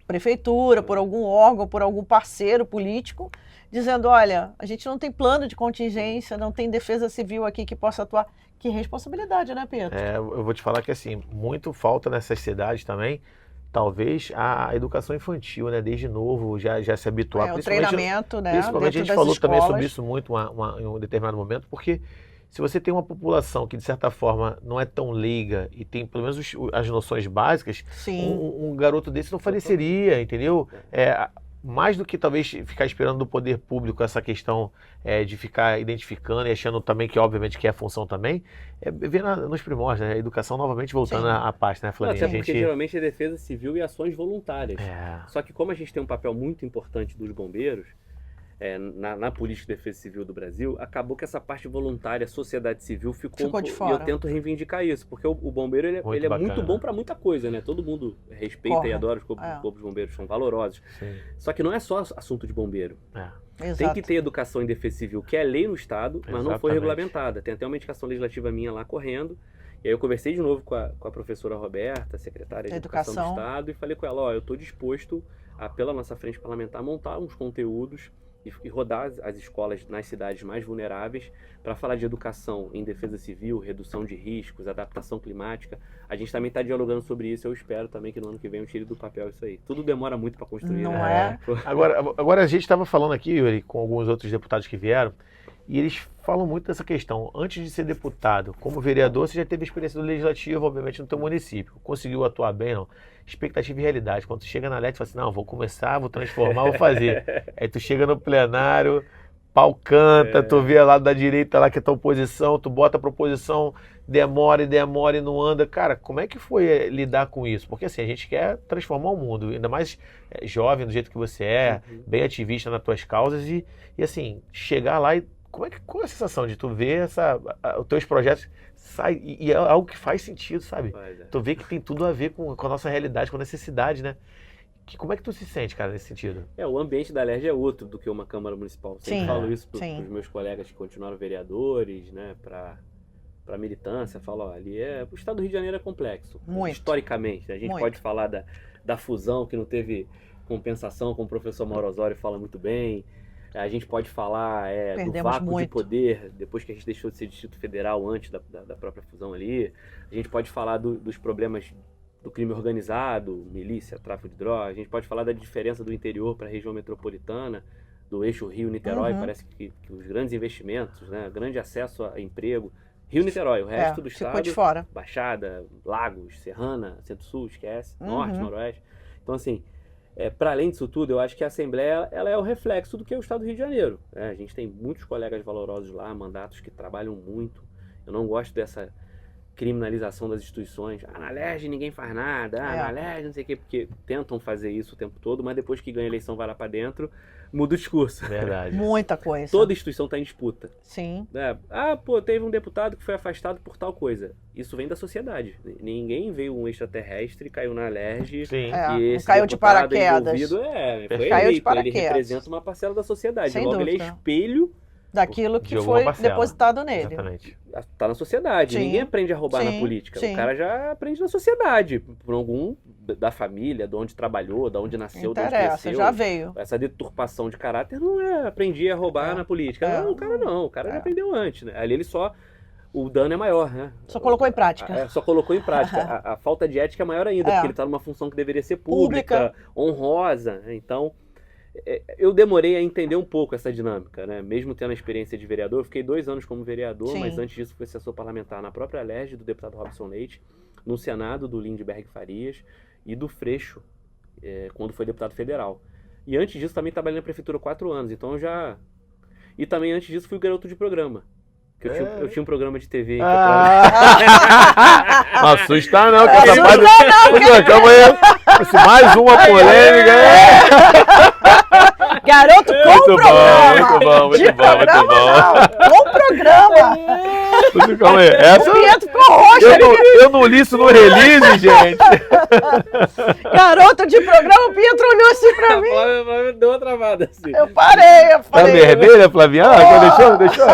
Speaker 1: prefeitura, por algum órgão, por algum parceiro político, dizendo, olha, a gente não tem plano de contingência, não tem defesa civil aqui que possa atuar. Que responsabilidade, né, Pedro?
Speaker 2: Eu vou te falar que, assim, muito falta nessas cidades também, talvez a educação infantil, né, desde novo, já se habituar.
Speaker 1: O treinamento, né,
Speaker 2: principalmente a gente falou também sobre isso muito em um determinado momento, porque se você tem uma população que, de certa forma, não é tão leiga e tem pelo menos as noções básicas, um garoto desse não faleceria, entendeu? Mais do que talvez ficar esperando do poder público essa questão de ficar identificando e achando também que, obviamente, que é a função também, ver nos primórdios, né? A educação novamente voltando à parte, né, Flavinha?
Speaker 3: Até porque geralmente é defesa civil e ações voluntárias. Só que como a gente tem um papel muito importante dos bombeiros, na política de defesa civil do Brasil, acabou que essa parte voluntária, sociedade civil, ficou de fora. E eu tento reivindicar isso, porque o bombeiro ele é muito bom para muita coisa, né? Todo mundo respeita e adora os corpos de bombeiros, são valorosos. Sim. Só que não é só assunto de bombeiro. Tem que ter educação em defesa civil, que é lei no Estado, mas não foi regulamentada. Tem até uma indicação legislativa minha lá correndo. E aí eu conversei de novo com a professora Roberta, secretária de Educação do Estado, e falei com ela, eu estou disposto a, pela nossa frente parlamentar, montar uns conteúdos e rodar as escolas nas cidades mais vulneráveis para falar de educação em defesa civil, redução de riscos, adaptação climática. A gente também está dialogando sobre isso. Eu espero também que no ano que vem eu tire do papel isso aí. Tudo demora muito para construir.
Speaker 1: Não é?
Speaker 2: Agora a gente estava falando aqui, Yuri, com alguns outros deputados que vieram, e eles falam muito dessa questão. Antes de ser deputado, como vereador, você já teve experiência do legislativo, obviamente, no teu município. Conseguiu atuar bem, não? Expectativa e realidade. Quando tu chega na LET, tu fala assim, não, vou começar, vou transformar, vou fazer. Aí tu chega no plenário, pau canta, tu vê lá da direita lá que é tua oposição, tu bota a proposição, demora e não anda. Cara, como é que foi lidar com isso? Porque assim, a gente quer transformar o mundo, ainda mais jovem do jeito que você é, bem ativista nas tuas causas e assim, chegar lá e qual é a sensação de tu ver os teus projetos e é algo que faz sentido, sabe? Tu vê que tem tudo a ver com a nossa realidade, com a necessidade, né? Como é que tu se sente, cara, nesse sentido?
Speaker 3: O ambiente da LERJ é outro do que uma Câmara Municipal. Sempre falo isso para os meus colegas que continuaram vereadores, né? Para militância, falo, ali o estado do Rio de Janeiro é complexo.
Speaker 1: Muito.
Speaker 3: Historicamente, a gente pode falar da fusão que não teve compensação, como o professor Mauro Osório fala muito bem. A gente pode falar do
Speaker 1: Perdemos
Speaker 3: vácuo de
Speaker 1: muito.
Speaker 3: poder, depois que a gente deixou de ser Distrito Federal antes da própria fusão ali. A gente pode falar dos problemas do crime organizado, milícia, tráfico de drogas. A gente pode falar da diferença do interior para a região metropolitana, do eixo Rio-Niterói.
Speaker 1: Uhum.
Speaker 3: Parece que os grandes investimentos, né, grande acesso a emprego. Rio-Niterói, o resto do
Speaker 1: ficou
Speaker 3: estado,
Speaker 1: de fora.
Speaker 3: Baixada, Lagos, Serrana, Centro-Sul, esquece, Norte,
Speaker 1: Uhum.
Speaker 3: Noroeste. Então, assim, para além disso tudo, eu acho que a Assembleia ela é o reflexo do que é o Estado do Rio de Janeiro. A gente tem muitos colegas valorosos lá, mandatos que trabalham muito. Eu não gosto dessa criminalização das instituições. Na Alerj ninguém faz nada, na Alerj não sei o quê, porque tentam fazer isso o tempo todo, mas depois que ganha a eleição vai lá para dentro, muda o discurso.
Speaker 2: Verdade.
Speaker 1: Muita coisa.
Speaker 3: Toda instituição está em disputa.
Speaker 1: Sim.
Speaker 3: Teve um deputado que foi afastado por tal coisa. Isso vem da sociedade. Ninguém veio um extraterrestre, caiu na Alerj
Speaker 2: Sim.
Speaker 3: e
Speaker 1: Não
Speaker 3: esse
Speaker 1: caiu de
Speaker 3: deputado
Speaker 1: paraquedas.
Speaker 3: envolvido foi
Speaker 1: Caiu de
Speaker 3: eleito. Ele
Speaker 1: paraquedas.
Speaker 3: representa uma parcela da sociedade.
Speaker 1: Sem
Speaker 3: Logo, ele é
Speaker 1: dúvida.
Speaker 3: espelho,
Speaker 1: Daquilo
Speaker 2: De
Speaker 1: que
Speaker 2: alguma
Speaker 1: foi
Speaker 2: parcela.
Speaker 1: depositado nele.
Speaker 2: Exatamente.
Speaker 3: tá na sociedade.
Speaker 1: Sim.
Speaker 3: Ninguém aprende a roubar na
Speaker 1: Sim,
Speaker 3: política.
Speaker 1: sim.
Speaker 3: O cara já aprende na sociedade. Por algum da família, de onde trabalhou, de onde nasceu, de onde
Speaker 1: Interessa,
Speaker 3: cresceu.
Speaker 1: já veio.
Speaker 3: Essa deturpação de caráter não é aprendi a roubar na política.
Speaker 1: É.
Speaker 3: Não, o cara não. O cara
Speaker 1: É.
Speaker 3: já aprendeu antes, né? Ali ele só... O dano é maior, né?
Speaker 1: Só colocou em prática.
Speaker 3: Só colocou em prática. A falta de ética é maior ainda,
Speaker 1: É.
Speaker 3: porque ele está numa função que deveria ser pública, honrosa. Né? Então, eu demorei a entender um pouco essa dinâmica, né? Mesmo tendo a experiência de vereador, eu fiquei 2 anos como vereador,
Speaker 1: Sim.
Speaker 3: mas antes disso fui assessor parlamentar na própria Alerj, do deputado Robson Leite, no Senado do Lindbergh Farias e do Freixo, quando foi deputado federal. E antes disso também trabalhei na prefeitura 4 anos, então eu já... E também antes disso fui garoto de programa. Que eu tinha um programa de TV. Que eu
Speaker 2: Não assusta não, que essa parte... Calma aí. Mais uma polêmica.
Speaker 1: Garoto com
Speaker 2: Muito
Speaker 1: programa!
Speaker 2: bom, muito
Speaker 1: De
Speaker 2: bom, muito
Speaker 1: programa
Speaker 2: bom.
Speaker 1: não, com programa!
Speaker 2: Calma aí.
Speaker 1: O
Speaker 2: Essa...
Speaker 1: Pietro ficou roxo ali.
Speaker 2: Eu não li isso no release, gente.
Speaker 1: Garoto de programa, o Pietro olhou assim pra mim.
Speaker 3: Deu uma travada assim.
Speaker 1: Eu parei, eu
Speaker 2: Tá
Speaker 1: falei.
Speaker 2: vermelha, Flavinha? Deixou.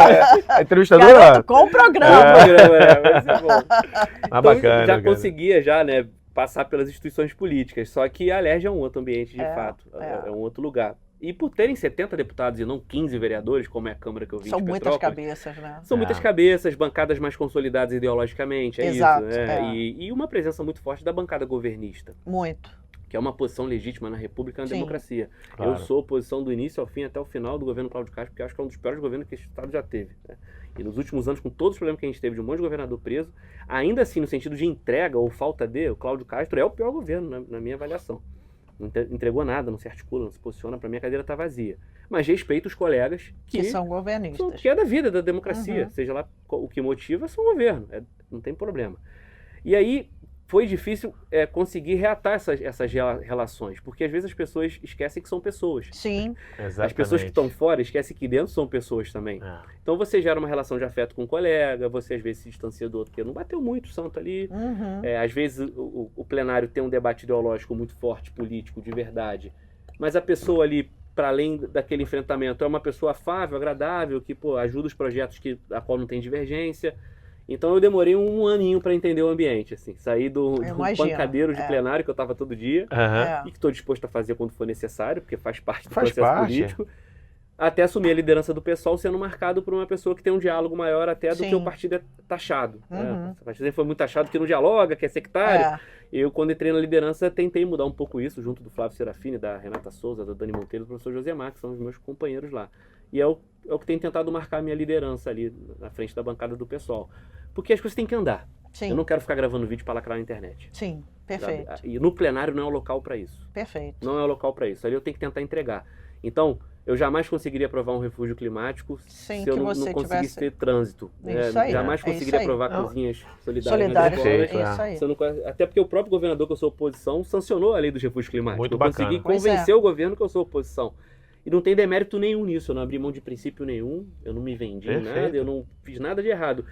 Speaker 2: A entrevistadora?
Speaker 1: Garoto com programa.
Speaker 3: Vai ser bom.
Speaker 2: Ah, bacana.
Speaker 3: Já
Speaker 2: bacana.
Speaker 3: conseguia né, passar pelas instituições políticas, só que a Alerj é um outro ambiente de
Speaker 1: É,
Speaker 3: fato,
Speaker 1: é.
Speaker 3: é um outro lugar. E por terem 70 deputados e não 15 vereadores, como é a Câmara que eu vim
Speaker 1: São
Speaker 3: de
Speaker 1: muitas
Speaker 3: Petrópolis,
Speaker 1: cabeças, né?
Speaker 3: são muitas cabeças, bancadas mais consolidadas ideologicamente,
Speaker 1: Exato,
Speaker 3: isso, né?
Speaker 1: é.
Speaker 3: E uma presença muito forte da bancada governista,
Speaker 1: Muito.
Speaker 3: que é uma posição legítima na República e na
Speaker 1: Sim.
Speaker 3: democracia.
Speaker 2: Claro.
Speaker 3: Eu sou oposição do início ao fim, até o final do governo Cláudio Castro, porque eu acho que é um dos piores governos que esse Estado já teve. Né? E nos últimos anos, com todos os problemas que a gente teve de um monte de governador preso, ainda assim, no sentido de entrega ou falta de, o Cláudio Castro é o pior governo, na minha avaliação. Não entregou nada, não se articula, não se posiciona, para mim a cadeira está vazia. Mas respeito os colegas
Speaker 1: Que são governistas.
Speaker 3: que é da vida, da democracia,
Speaker 1: Uhum.
Speaker 3: seja lá o que motiva, são o governo, não tem problema. E aí foi difícil conseguir reatar essas relações, porque às vezes as pessoas esquecem que são pessoas.
Speaker 1: Sim,
Speaker 2: Exatamente.
Speaker 3: As pessoas que estão fora esquecem que dentro são pessoas também.
Speaker 2: É.
Speaker 3: Então você gera uma relação de afeto com um colega, você às vezes se distancia do outro, porque não bateu muito o santo ali.
Speaker 1: uhum.
Speaker 3: Às vezes o plenário tem um debate ideológico muito forte, político, de verdade. Mas a pessoa ali, para além daquele enfrentamento, é uma pessoa afável, agradável, que ajuda os projetos a qual não tem divergência. Então eu demorei um aninho para entender o ambiente, assim. Saí do
Speaker 1: imagino,
Speaker 3: pancadeiro de plenário que eu estava todo dia
Speaker 2: Aham.
Speaker 1: É.
Speaker 3: e que estou disposto a fazer quando for necessário, porque faz parte do
Speaker 2: Faz
Speaker 3: processo
Speaker 2: parte.
Speaker 3: político, até assumir a liderança do PSOL sendo marcado por uma pessoa que tem um diálogo maior até do
Speaker 1: Sim.
Speaker 3: que o partido é taxado.
Speaker 1: Uhum.
Speaker 3: Né? O partido sempre foi muito taxado que não dialoga, que é sectário.
Speaker 1: É.
Speaker 3: Eu, quando entrei na liderança, tentei mudar um pouco isso, junto do Flávio Serafini, da Renata Souza, da Dani Monteiro e do professor Josemar, que são os meus companheiros lá. E é o que tem tentado marcar a minha liderança ali, na frente da bancada do PSOL. Porque as coisas têm que andar.
Speaker 1: Sim,
Speaker 3: Eu não quero ficar gravando vídeo para lacrar na internet.
Speaker 1: sim,
Speaker 3: sabe?
Speaker 1: perfeito,
Speaker 3: E no plenário não é o local para isso.
Speaker 1: perfeito.
Speaker 3: Não é o local para isso. Ali eu tenho que tentar entregar. Então, eu jamais conseguiria aprovar um refúgio climático
Speaker 1: Sem
Speaker 3: se eu
Speaker 1: que
Speaker 3: não
Speaker 1: você
Speaker 3: conseguisse
Speaker 1: tivesse-
Speaker 3: ter trânsito.
Speaker 1: Isso aí,
Speaker 3: Jamais
Speaker 1: é isso
Speaker 3: conseguiria
Speaker 1: aí.
Speaker 3: aprovar
Speaker 2: Não.
Speaker 3: cozinhas solidárias.
Speaker 1: Solidário,
Speaker 3: nas
Speaker 2: Perfeito,
Speaker 3: escolas.
Speaker 1: isso aí.
Speaker 3: Se eu não conhe- Até porque o próprio governador que eu sou oposição sancionou a lei dos refúgios climáticos.
Speaker 2: Muito
Speaker 3: eu
Speaker 2: bacana.
Speaker 3: consegui
Speaker 1: Pois
Speaker 3: convencer o governo que eu sou oposição. E não tem demérito nenhum nisso. Eu não abri mão de princípio nenhum. Eu não me vendi em
Speaker 2: Perfeito.
Speaker 3: nada. Eu não fiz nada de errado.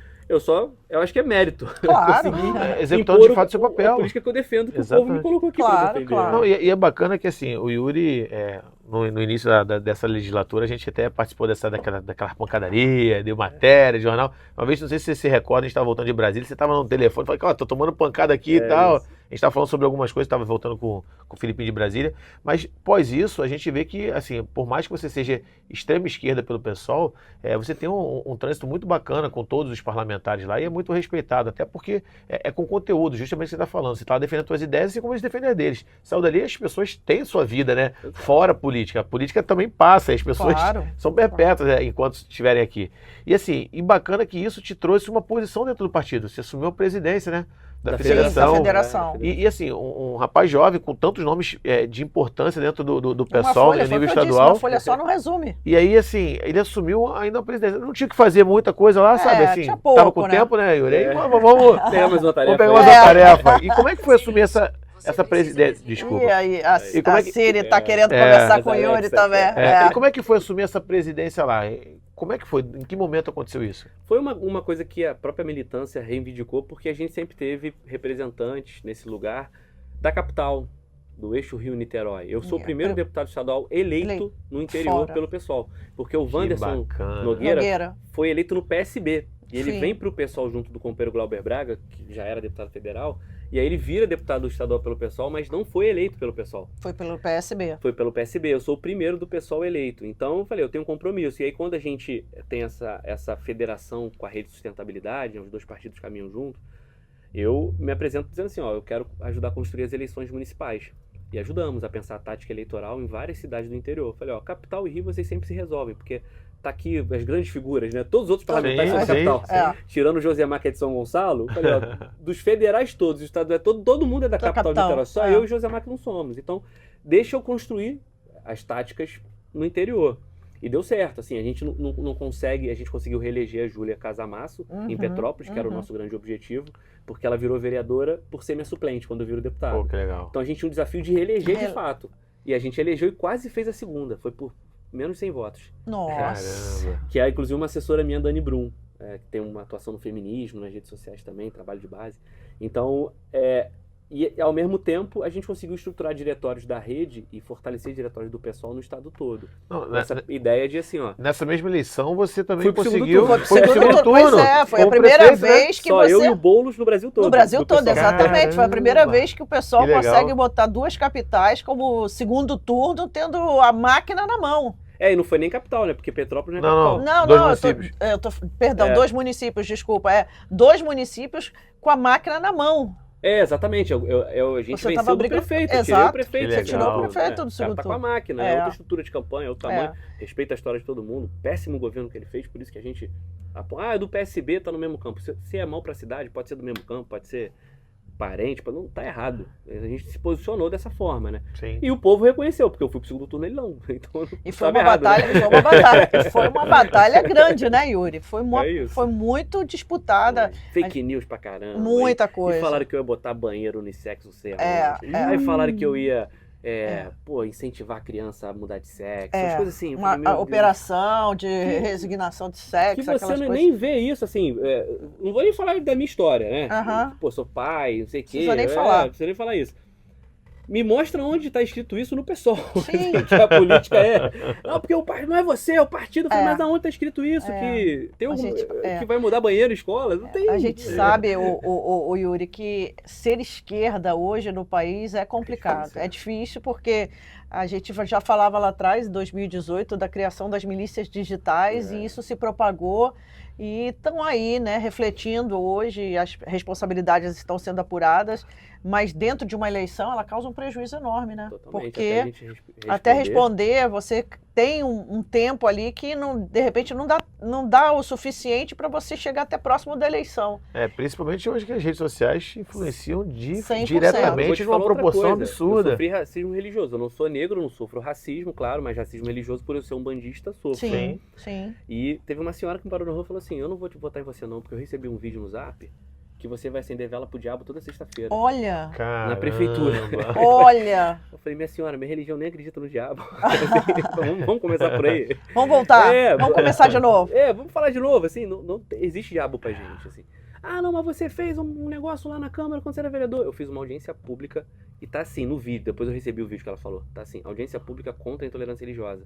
Speaker 3: Eu acho que é mérito.
Speaker 1: Claro.
Speaker 3: Eu consegui
Speaker 2: Executando
Speaker 3: impor
Speaker 2: de fato seu
Speaker 3: a
Speaker 2: papel.
Speaker 3: política que eu defendo, que o
Speaker 2: Exatamente.
Speaker 3: povo me colocou aqui
Speaker 1: Claro,
Speaker 3: para defender.
Speaker 1: claro.
Speaker 2: Não, e é bacana que assim, o Yuri, no início dessa legislatura, a gente até participou daquela pancadaria, deu matéria, jornal. Uma vez, não sei se você se recorda, a gente estava voltando de Brasília, você estava no telefone, falei, ó, tô tomando pancada aqui e tal.
Speaker 3: Isso.
Speaker 2: gente estava falando sobre algumas coisas, estava voltando com o Filipinho de Brasília, mas pós isso, a gente vê que, assim, por mais que você seja extrema esquerda pelo PSOL, você tem um trânsito muito bacana com todos os parlamentares lá e é muito respeitado, até porque é com conteúdo, justamente o que você está falando. Você está defendendo suas ideias assim como eles defendem as deles. Saiu dali, as pessoas têm sua vida, né? Fora a política. A política também passa, e as pessoas são perpétuas enquanto estiverem aqui. E assim, e bacana que isso te trouxe uma posição dentro do partido. Você assumiu a presidência, né? Da federação.
Speaker 1: Da federação.
Speaker 2: E assim, um rapaz jovem com tantos nomes de importância dentro do PSOL, no nível estadual.
Speaker 1: Uma folha só não resume.
Speaker 2: E aí, assim, ele assumiu ainda a presidência. Não tinha que fazer muita coisa lá, sabe? Assim,
Speaker 1: tinha pouco,
Speaker 2: tava com tempo, né, Yuri? Vamos
Speaker 3: pegar mais uma tarefa.
Speaker 2: Vamos pegar mais uma tarefa. E como é que foi assumir essa presidência? Desculpa.
Speaker 1: E aí, a
Speaker 2: que...
Speaker 1: Siri tá querendo conversar com o Yuri também.
Speaker 2: E como é que foi assumir essa presidência lá? Como é que foi? Em que momento aconteceu isso?
Speaker 3: Foi uma coisa que a própria militância reivindicou, porque a gente sempre teve representantes nesse lugar da capital, do eixo Rio-Niterói. Eu sou o primeiro deputado estadual eleito no interior pelo PSOL, porque o Wanderson Nogueira foi eleito no PSB. E ele vem para o PSOL junto do companheiro Glauber Braga, que já era deputado federal, e aí ele vira deputado estadual pelo PSOL, mas não foi eleito pelo PSOL.
Speaker 1: Foi pelo PSB.
Speaker 3: Foi pelo PSB, eu sou o primeiro do PSOL eleito. Então eu falei, eu tenho um compromisso. E aí quando a gente tem essa federação com a Rede de Sustentabilidade, os dois partidos caminham juntos, eu me apresento dizendo assim, ó, eu quero ajudar a construir as eleições municipais. E ajudamos a pensar a tática eleitoral em várias cidades do interior. Eu falei, ó, capital e Rio vocês sempre se resolvem, porque tá aqui as grandes figuras, né? Todos os outros parlamentares são da capital. Tirando o Josemar, que é de São Gonçalo, eu falei, ó, dos federais todos, o estado todo mundo é da capital de Niterói, só eu e o Josemar que não somos. Então, deixa eu construir as táticas no interior. E deu certo, assim, a gente não consegue, a gente conseguiu reeleger a Júlia Casamasso em Petrópolis, que era o nosso grande objetivo, porque ela virou vereadora por ser minha suplente quando eu viro deputado.
Speaker 2: Pô, que legal.
Speaker 3: Então a gente tinha um desafio de reeleger de fato. E a gente elegeu e quase fez a segunda, foi por menos de 100 votos.
Speaker 1: Nossa!
Speaker 2: Caramba.
Speaker 3: Que é, inclusive, uma assessora minha, Dani Brum, que tem uma atuação no feminismo, nas redes sociais também, trabalho de base. Então, e ao mesmo tempo, a gente conseguiu estruturar diretórios da rede e fortalecer diretórios do PSOL no estado todo.
Speaker 2: Não,
Speaker 3: essa ideia de assim, ó...
Speaker 2: Nessa mesma eleição, você também
Speaker 3: Fui pro
Speaker 2: conseguiu...
Speaker 3: segundo turno.
Speaker 2: Foi pro segundo turno.
Speaker 1: Pois é, foi a primeira vez que
Speaker 3: Só
Speaker 1: você...
Speaker 3: eu e o Boulos no Brasil todo.
Speaker 1: No Brasil todo, exatamente.
Speaker 2: Caramba.
Speaker 1: Foi a primeira vez que o pessoal
Speaker 2: Que legal.
Speaker 1: consegue botar duas capitais como segundo turno, tendo a máquina na mão.
Speaker 3: E não foi nem capital, né? Porque Petrópolis não é capital.
Speaker 1: Não,
Speaker 2: Dois
Speaker 1: não,
Speaker 2: municípios.
Speaker 1: Perdão, 2 municípios, desculpa. 2 municípios com a máquina na mão.
Speaker 3: Exatamente. A gente
Speaker 1: Você
Speaker 3: venceu do prefeito.
Speaker 1: Exato.
Speaker 3: Tirei o prefeito.
Speaker 2: Você tirou
Speaker 1: o prefeito do segundo
Speaker 3: tá com a
Speaker 1: turno.
Speaker 3: máquina, é outra estrutura de campanha, é outro tamanho. Respeita a história de todo mundo. Péssimo governo que ele fez, por isso que a gente... é do PSB, tá no mesmo campo. Se é mal pra cidade, pode ser do mesmo campo, pode ser parente, não tá errado. A gente se posicionou dessa forma, né?
Speaker 2: Sim.
Speaker 3: E o povo reconheceu, porque eu fui pro segundo turno, ele não. Então,
Speaker 1: E foi uma batalha, foi uma batalha grande, né, Yuri? Foi muito disputada.
Speaker 3: Fake news pra caramba.
Speaker 1: Muita coisa.
Speaker 3: E falaram que eu ia botar banheiro unissex, não sei aonde. Aí falaram que eu ia incentivar a criança a mudar de sexo, as coisas assim.
Speaker 1: Uma operação de resignação de sexo,
Speaker 3: que você nem vê isso, assim, não vou nem falar da minha história, né? Pô, sou pai, não sei o quê.
Speaker 1: Precisa nem falar.
Speaker 3: Não precisa nem falar isso. Me mostra onde está escrito isso no PSOL. Que a política não, porque não é você, é o partido. Mas aonde está escrito isso? Que tem que vai mudar banheiro, escola? Não tem.
Speaker 1: A gente sabe, o Yuri, que ser esquerda hoje no país é complicado. É difícil porque a gente já falava lá atrás, em 2018, da criação das milícias digitais e isso se propagou. E estão aí, né, refletindo hoje, as responsabilidades estão sendo apuradas, mas dentro de uma eleição ela causa um prejuízo enorme, né?
Speaker 3: Totalmente,
Speaker 1: porque até responder, você tem um tempo ali que de repente não dá o suficiente para você chegar até próximo da eleição.
Speaker 2: Principalmente hoje que as redes sociais influenciam
Speaker 1: 100%.
Speaker 2: diretamente numa proporção absurda.
Speaker 3: Eu sofri racismo religioso, eu não sou negro, não sofro racismo, claro, mas racismo religioso por eu ser um bandista, sofro.
Speaker 1: Sim.
Speaker 3: E teve uma senhora que me parou na rua e falou assim, eu não vou te votar em você não, porque eu recebi um vídeo no Zap que você vai acender vela pro diabo toda sexta-feira.
Speaker 1: Olha!
Speaker 2: Caramba.
Speaker 3: Na prefeitura.
Speaker 1: Olha!
Speaker 3: Eu falei, minha senhora, minha religião nem acredita no diabo. Vamos começar por aí.
Speaker 1: Vamos voltar, vamos começar de novo.
Speaker 3: Vamos falar de novo, assim, não existe diabo pra gente, assim. Não, mas você fez um negócio lá na Câmara quando você era vereador. Eu fiz uma audiência pública e tá assim, no vídeo, depois eu recebi o vídeo que ela falou, tá assim, audiência pública contra a intolerância religiosa.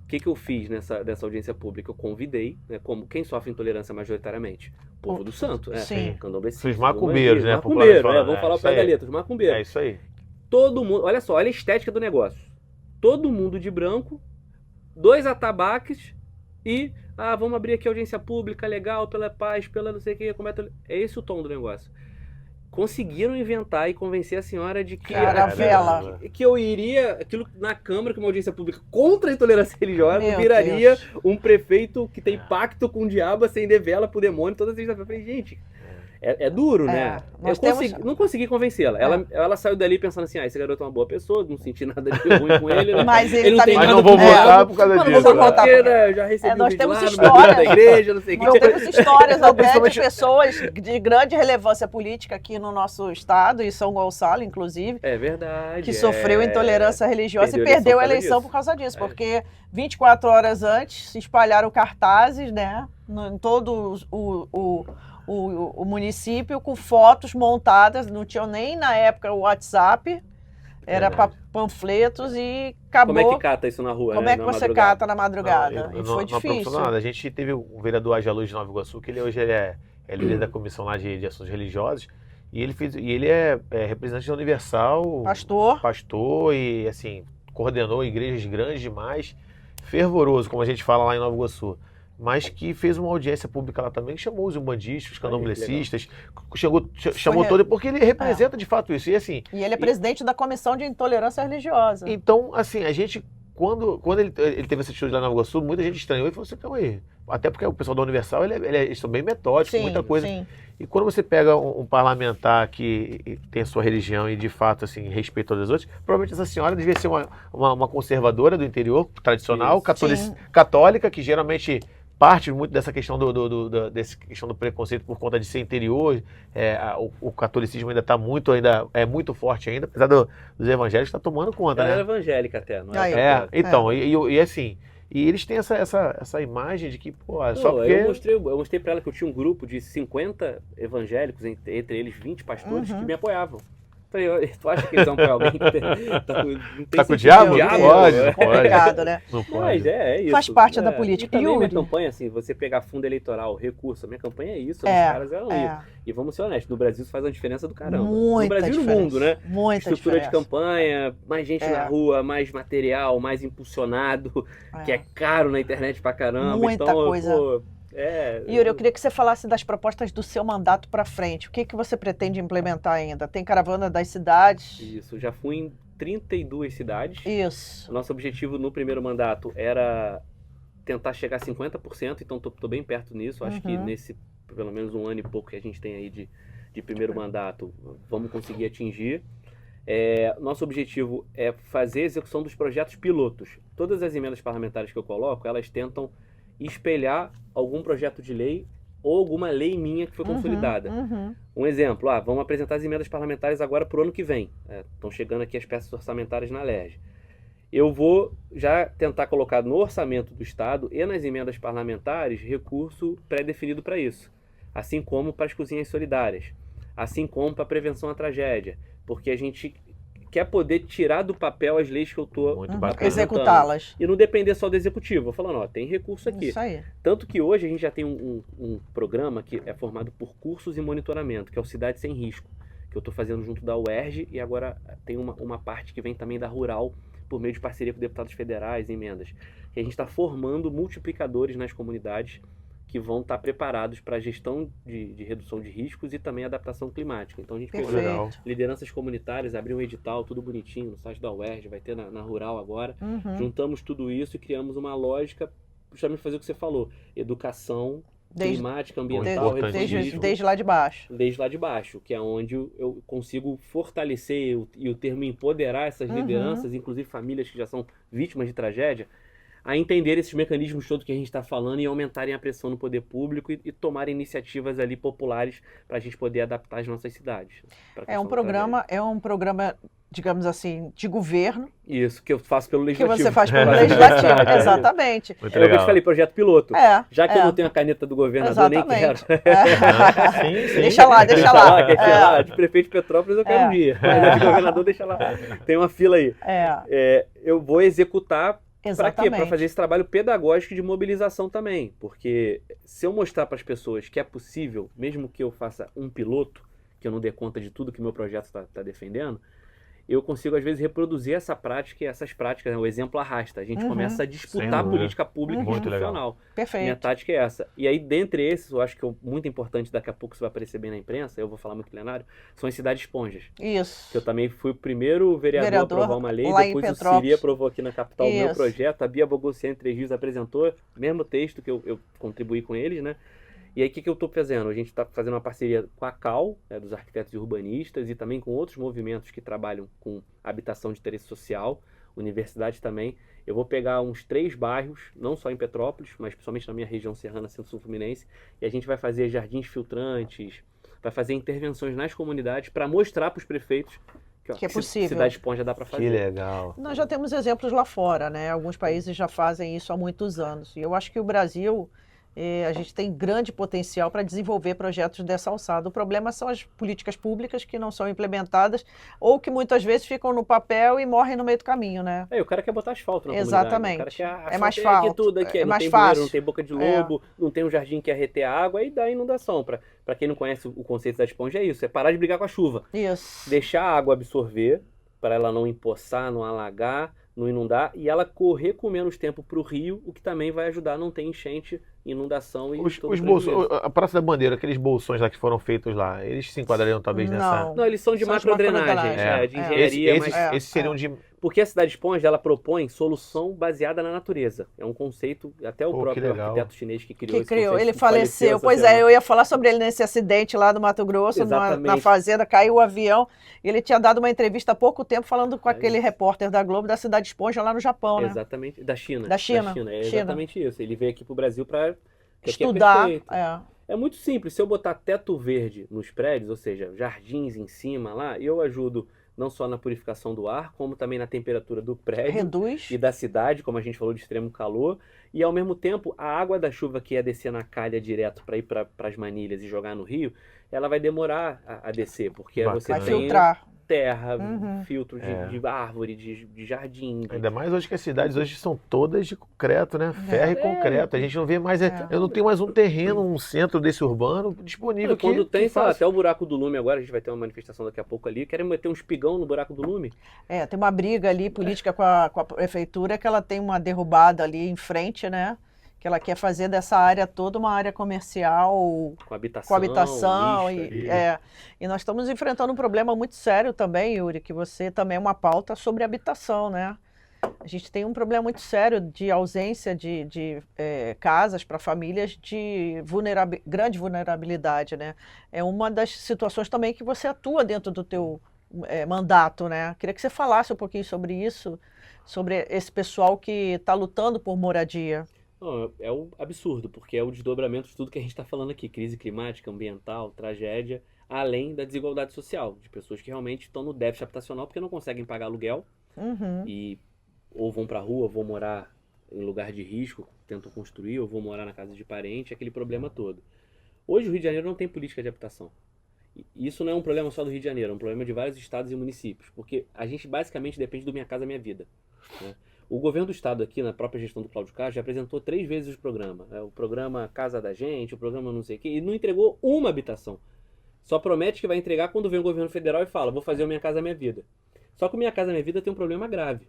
Speaker 3: O que eu fiz dessa audiência pública? Eu convidei, né, como quem sofre intolerância majoritariamente? O povo do santo, né?
Speaker 1: Sim.
Speaker 3: Candomblecista,
Speaker 2: Os macumbeiros, né?
Speaker 3: Macumbeiro,
Speaker 2: Popularmente
Speaker 3: vamos falar o
Speaker 2: isso
Speaker 3: pé da
Speaker 2: aí.
Speaker 3: letra, os macumbeiros.
Speaker 2: É isso aí.
Speaker 3: Todo mundo, olha só, olha a estética do negócio. Todo mundo de branco, 2 atabaques e, vamos abrir aqui audiência pública, legal, pela paz, pela não sei o que, é esse o tom do negócio. Conseguiram inventar e convencer a senhora de que,
Speaker 1: Caravela.
Speaker 3: que eu iria, aquilo na Câmara, que uma audiência pública contra a intolerância religiosa,
Speaker 1: Meu
Speaker 3: viraria
Speaker 1: Deus.
Speaker 3: um prefeito que tem pacto com o diabo, acender vela pro demônio toda sexta-feira. Eu falei, gente, é duro, né?
Speaker 1: nós
Speaker 3: Não consegui convencê-la. Ela saiu dali pensando assim, esse garoto é uma boa pessoa, não senti nada de ruim com ele, né?
Speaker 1: Mas ele
Speaker 3: não
Speaker 1: tá
Speaker 3: tem
Speaker 1: me
Speaker 2: Mas
Speaker 3: nada
Speaker 2: não vou
Speaker 3: com o diabo,
Speaker 2: votar por causa
Speaker 3: mas não
Speaker 2: disso.
Speaker 3: vou
Speaker 1: né?
Speaker 3: votar porque, né, já recebi
Speaker 1: nós
Speaker 3: um vídeo
Speaker 1: temos
Speaker 3: lá no
Speaker 1: histórias.
Speaker 3: da igreja, não sei o
Speaker 1: Nós
Speaker 3: que.
Speaker 1: temos histórias até de
Speaker 2: principalmente-
Speaker 1: pessoas de grande relevância política aqui no nosso estado, em São Gonçalo, inclusive,
Speaker 3: É verdade.
Speaker 1: que sofreu intolerância religiosa
Speaker 3: Perdeu
Speaker 1: e perdeu a
Speaker 3: a
Speaker 1: eleição
Speaker 3: eleição
Speaker 1: por causa disso,
Speaker 3: É.
Speaker 1: porque 24 horas antes se espalharam cartazes, né, em todo o município com fotos montadas, não tinha nem na época o WhatsApp, era
Speaker 3: Verdade.
Speaker 1: panfletos e acabou.
Speaker 3: Como é que cata isso na rua?
Speaker 1: Como
Speaker 3: né,
Speaker 1: é que
Speaker 3: na
Speaker 1: você
Speaker 3: madrugada?
Speaker 1: cata na madrugada?
Speaker 2: Não,
Speaker 1: E
Speaker 2: não-
Speaker 1: foi
Speaker 2: não
Speaker 1: difícil.
Speaker 2: aprofundou nada. A gente teve o vereador Aja Luz de Nova Iguaçu, que hoje ele é líder da comissão lá de assuntos religiosos, e ele é representante da Universal, pastor e assim, coordenou igrejas grandes demais, fervoroso, como a gente fala lá em Nova Iguaçu. Mas que fez uma audiência pública lá também, que chamou os umbandistas, os candomblecistas, chamou todo, porque ele representa de fato isso. E assim,
Speaker 1: E ele é presidente da Comissão de Intolerância Religiosa.
Speaker 2: então, assim, a gente, quando ele teve essa atitude lá na Nova Iguaçu, muita gente estranhou e falou assim, calma aí. Até porque o pessoal da Universal, eles são bem metódicos, muita coisa.
Speaker 1: Sim.
Speaker 2: E quando você pega um parlamentar que tem a sua religião e, de fato, assim, respeita todas as outras, provavelmente essa senhora devia ser uma conservadora do interior, tradicional,
Speaker 1: Sim.
Speaker 2: católica, que geralmente parte muito dessa questão dessa questão do preconceito por conta de ser interior. O catolicismo ainda é muito forte ainda, apesar dos evangélicos estar tomando conta,
Speaker 3: Ela
Speaker 2: né?
Speaker 3: era evangélica até, não
Speaker 1: Aí,
Speaker 3: é?
Speaker 2: Então, e assim, e eles têm essa imagem de que, pô, só porque...
Speaker 3: Eu mostrei pra ela que eu tinha um grupo de 50 evangélicos, entre eles 20 pastores, que me apoiavam. Falei, tu acha que eles vão apoiar alguém que
Speaker 2: Tá com o diabo?
Speaker 1: Não
Speaker 2: Pode,
Speaker 1: É
Speaker 2: não pode.
Speaker 1: complicado, né?
Speaker 2: Não
Speaker 3: Mas
Speaker 2: pode.
Speaker 3: é isso.
Speaker 1: Faz parte da política.
Speaker 3: E também minha
Speaker 1: Yuri?
Speaker 3: campanha, assim, você pegar fundo eleitoral, recurso, a minha campanha é isso, os
Speaker 1: É,
Speaker 3: caras eram isso. E vamos ser honestos, no Brasil isso faz uma diferença do caramba.
Speaker 1: Muita
Speaker 3: no Brasil e no
Speaker 1: diferença.
Speaker 3: mundo, né?
Speaker 1: Muita
Speaker 3: Estrutura de
Speaker 1: diferença.
Speaker 3: campanha, mais gente na rua, mais material, mais impulsionado, que é caro na internet pra caramba.
Speaker 1: Muita
Speaker 3: então,
Speaker 1: coisa.
Speaker 3: pô,
Speaker 1: Yuri, eu queria que você falasse das propostas do seu mandato para frente. O que você pretende implementar ainda? Tem caravana das cidades?
Speaker 3: Isso, já fui em 32 cidades.
Speaker 1: Isso.
Speaker 3: Nosso objetivo no primeiro mandato era tentar chegar a 50%, então tô bem perto nisso. Acho que nesse, pelo menos um ano e pouco que a gente tem aí de primeiro mandato, vamos conseguir atingir. Nosso objetivo é fazer a execução dos projetos pilotos. Todas as emendas parlamentares que eu coloco, elas tentam espelhar algum projeto de lei ou alguma lei minha que foi consolidada. Um exemplo, vamos apresentar as emendas parlamentares agora para o ano que vem. Estão chegando aqui as peças orçamentárias na LERJ. Eu vou já tentar colocar no orçamento do Estado e nas emendas parlamentares recurso pré-definido para isso. Assim como para as cozinhas solidárias. Assim como para a prevenção à tragédia. Porque a gente quer poder tirar do papel as leis que eu estou
Speaker 1: executá-las.
Speaker 3: e não depender só do executivo. Eu falando, tem recurso aqui.
Speaker 1: Isso aí.
Speaker 3: Tanto que hoje a gente já tem um programa que é formado por cursos e monitoramento, que é o Cidade Sem Risco, que eu estou fazendo junto da UERJ, e agora tem uma parte que vem também da Rural, por meio de parceria com deputados federais e emendas. Que a gente está formando multiplicadores nas comunidades que vão estar preparados para a gestão de redução de riscos e também adaptação climática. Então a gente pegou lideranças comunitárias, abriu um edital, tudo bonitinho, no site da UERJ, vai ter na Rural agora. Juntamos tudo isso e criamos uma lógica, justamente fazer o que você falou, educação climática, ambiental,
Speaker 1: desde lá de baixo.
Speaker 3: Desde lá de baixo, que é onde eu consigo fortalecer e o termo empoderar essas lideranças, inclusive famílias que já são vítimas de tragédia, a entender esses mecanismos todos que a gente está falando e aumentarem a pressão no poder público e tomarem iniciativas ali populares para a gente poder adaptar as nossas cidades.
Speaker 1: É um programa, digamos assim, de governo.
Speaker 3: Isso, que eu faço pelo Legislativo.
Speaker 1: Que você faz pelo Legislativo, exatamente.
Speaker 2: Muito
Speaker 3: legal. Eu te falei, projeto piloto. Já que eu não tenho a caneta do governador, nem quero.
Speaker 2: Sim.
Speaker 1: Deixa lá.
Speaker 3: Quer lá, de prefeito de Petrópolis eu quero um dia. Mas de governador, deixa lá. Tem uma fila aí. Eu vou executar Para quê?
Speaker 1: Exatamente.
Speaker 3: Para fazer esse trabalho pedagógico de mobilização também. Porque se eu mostrar para as pessoas que é possível, mesmo que eu faça um piloto, que eu não dê conta de tudo que meu projeto está defendendo, eu consigo, às vezes, reproduzir essa prática e essas práticas, né? O exemplo arrasta. A gente começa a
Speaker 2: Sem
Speaker 3: disputar a
Speaker 2: dúvida.
Speaker 3: política pública
Speaker 2: Muito
Speaker 3: institucional. Minha
Speaker 1: Perfeito.
Speaker 3: tática é essa. E aí, dentre esses, eu acho que é muito importante, daqui a pouco isso vai aparecer bem na imprensa, eu vou falar muito plenário, são as cidades esponjas.
Speaker 1: Isso.
Speaker 3: Que eu também fui o primeiro vereador a aprovar uma lei,
Speaker 1: lá em
Speaker 3: depois o
Speaker 1: Petrópolis.
Speaker 3: Siri aprovou aqui na capital o meu
Speaker 1: Isso.
Speaker 3: projeto, a Bia Bogossian, em 3 Rios, apresentou o mesmo texto que eu contribuí com eles, né? E aí, o que eu estou fazendo? A gente está fazendo uma parceria com a CAL, né, dos arquitetos e urbanistas, e também com outros movimentos que trabalham com habitação de interesse social, universidade também. Eu vou pegar uns 3 bairros, não só em Petrópolis, mas principalmente na minha região serrana, Centro-Sul Fluminense, e a gente vai fazer jardins filtrantes, vai fazer intervenções nas comunidades para mostrar para os prefeitos
Speaker 1: Que é possível.
Speaker 3: Cidade esponja dá para fazer.
Speaker 2: Que legal.
Speaker 1: Nós já temos exemplos lá fora, né? Alguns países já fazem isso há muitos anos. E eu acho que o Brasil, a gente tem grande potencial para desenvolver projetos dessa alçada. O problema são as políticas públicas que não são implementadas ou que muitas vezes ficam no papel e morrem no meio do caminho, né?
Speaker 3: O cara quer botar asfalto na
Speaker 1: Exatamente.
Speaker 3: comunidade. O cara quer
Speaker 1: É mais
Speaker 3: asfaltar aqui
Speaker 1: fácil.
Speaker 3: tudo aqui,
Speaker 1: É
Speaker 3: não
Speaker 1: mais
Speaker 3: tem bueiro,
Speaker 1: fácil.
Speaker 3: não tem boca de lobo, não tem um jardim que reter a água, e dá inundação. Para quem não conhece o conceito da esponja, é isso, é parar de brigar com a chuva.
Speaker 1: Isso.
Speaker 3: Deixar a água absorver, para ela não empoçar, não alagar, não inundar, e ela correr com menos tempo para o rio, o que também vai ajudar a não ter enchente, inundação e todo o prejuízo.
Speaker 2: A Praça da Bandeira, aqueles bolsões lá que foram feitos lá, eles se enquadrariam talvez nessa...
Speaker 3: Não, eles são de
Speaker 1: São de
Speaker 3: macrodrenagem,
Speaker 1: macrodrenagem.
Speaker 3: de engenharia,
Speaker 2: Esses seriam de...
Speaker 3: Porque a cidade esponja, ela propõe solução baseada na natureza. É um conceito, até o
Speaker 2: Pô, que
Speaker 3: próprio
Speaker 2: legal.
Speaker 3: arquiteto chinês que criou
Speaker 1: Que
Speaker 3: esse
Speaker 1: criou,
Speaker 3: conceito,
Speaker 1: ele faleceu.
Speaker 3: essa
Speaker 1: Pois
Speaker 3: semana.
Speaker 1: é, eu ia falar sobre ele nesse acidente lá do Mato Grosso, na
Speaker 3: Exatamente.
Speaker 1: fazenda, caiu o avião. Ele tinha dado uma entrevista há pouco tempo falando com
Speaker 3: É
Speaker 1: aquele
Speaker 3: isso.
Speaker 1: repórter da Globo da cidade esponja lá no Japão, né?
Speaker 3: Exatamente, da China.
Speaker 1: Da China.
Speaker 3: É
Speaker 1: China.
Speaker 3: exatamente isso. Ele veio aqui pro Brasil para
Speaker 1: Estudar.
Speaker 3: É muito simples. Se eu botar teto verde nos prédios, ou seja, jardins em cima lá, eu ajudo não só na purificação do ar, como também na temperatura do prédio
Speaker 1: Reduz.
Speaker 3: e da cidade, como a gente falou, de extremo calor. E ao mesmo tempo, a água da chuva que ia descer na calha direto para ir para as manilhas e jogar no rio, ela vai demorar a descer, porque
Speaker 2: Bacana.
Speaker 3: você
Speaker 1: Vai
Speaker 3: tem
Speaker 1: filtrar.
Speaker 3: terra,
Speaker 1: Uhum.
Speaker 3: filtro de árvore, de jardim.
Speaker 2: Ainda mais hoje que as cidades hoje são todas de concreto, né? Ferro e concreto. A gente não vê mais... Eu não tenho mais um terreno, um centro desse urbano disponível que...
Speaker 3: Quando tem,
Speaker 2: que
Speaker 3: sei lá,
Speaker 2: faça.
Speaker 3: até o buraco do Lume agora, a gente vai ter uma manifestação daqui a pouco ali, querem meter um espigão no buraco do Lume.
Speaker 1: Tem uma briga ali política com a prefeitura, que ela tem uma derrubada ali em frente, né? Que ela quer fazer dessa área toda uma área comercial
Speaker 3: Com habitação,
Speaker 1: com habitação
Speaker 3: lixo,
Speaker 1: e nós estamos enfrentando um problema muito sério também, Yuri, que você também é uma pauta sobre habitação, né? A gente tem um problema muito sério de ausência de casas para famílias de grande vulnerabilidade, né? É uma das situações também que você atua dentro do teu mandato, né? Queria que você falasse um pouquinho sobre isso, sobre esse pessoal que está lutando por moradia.
Speaker 3: Não, é um absurdo, porque é o desdobramento de tudo que a gente está falando aqui, crise climática, ambiental, tragédia, além da desigualdade social, de pessoas que realmente estão no déficit habitacional porque não conseguem pagar aluguel e ou vão para a rua, ou vão morar em lugar de risco, tentam construir, ou vão morar na casa de parente, aquele problema todo. Hoje o Rio de Janeiro não tem política de habitação. E isso não é um problema só do Rio de Janeiro, é um problema de vários estados e municípios, porque a gente basicamente depende do Minha Casa Minha Vida, né? O governo do estado aqui, na própria gestão do Cláudio Castro, já apresentou 3 vezes o programa. O programa Casa da Gente, o programa não sei o quê, e não entregou uma habitação. Só promete que vai entregar quando vem o governo federal e fala, vou fazer o Minha Casa Minha Vida. Só que o Minha Casa Minha Vida tem um problema grave.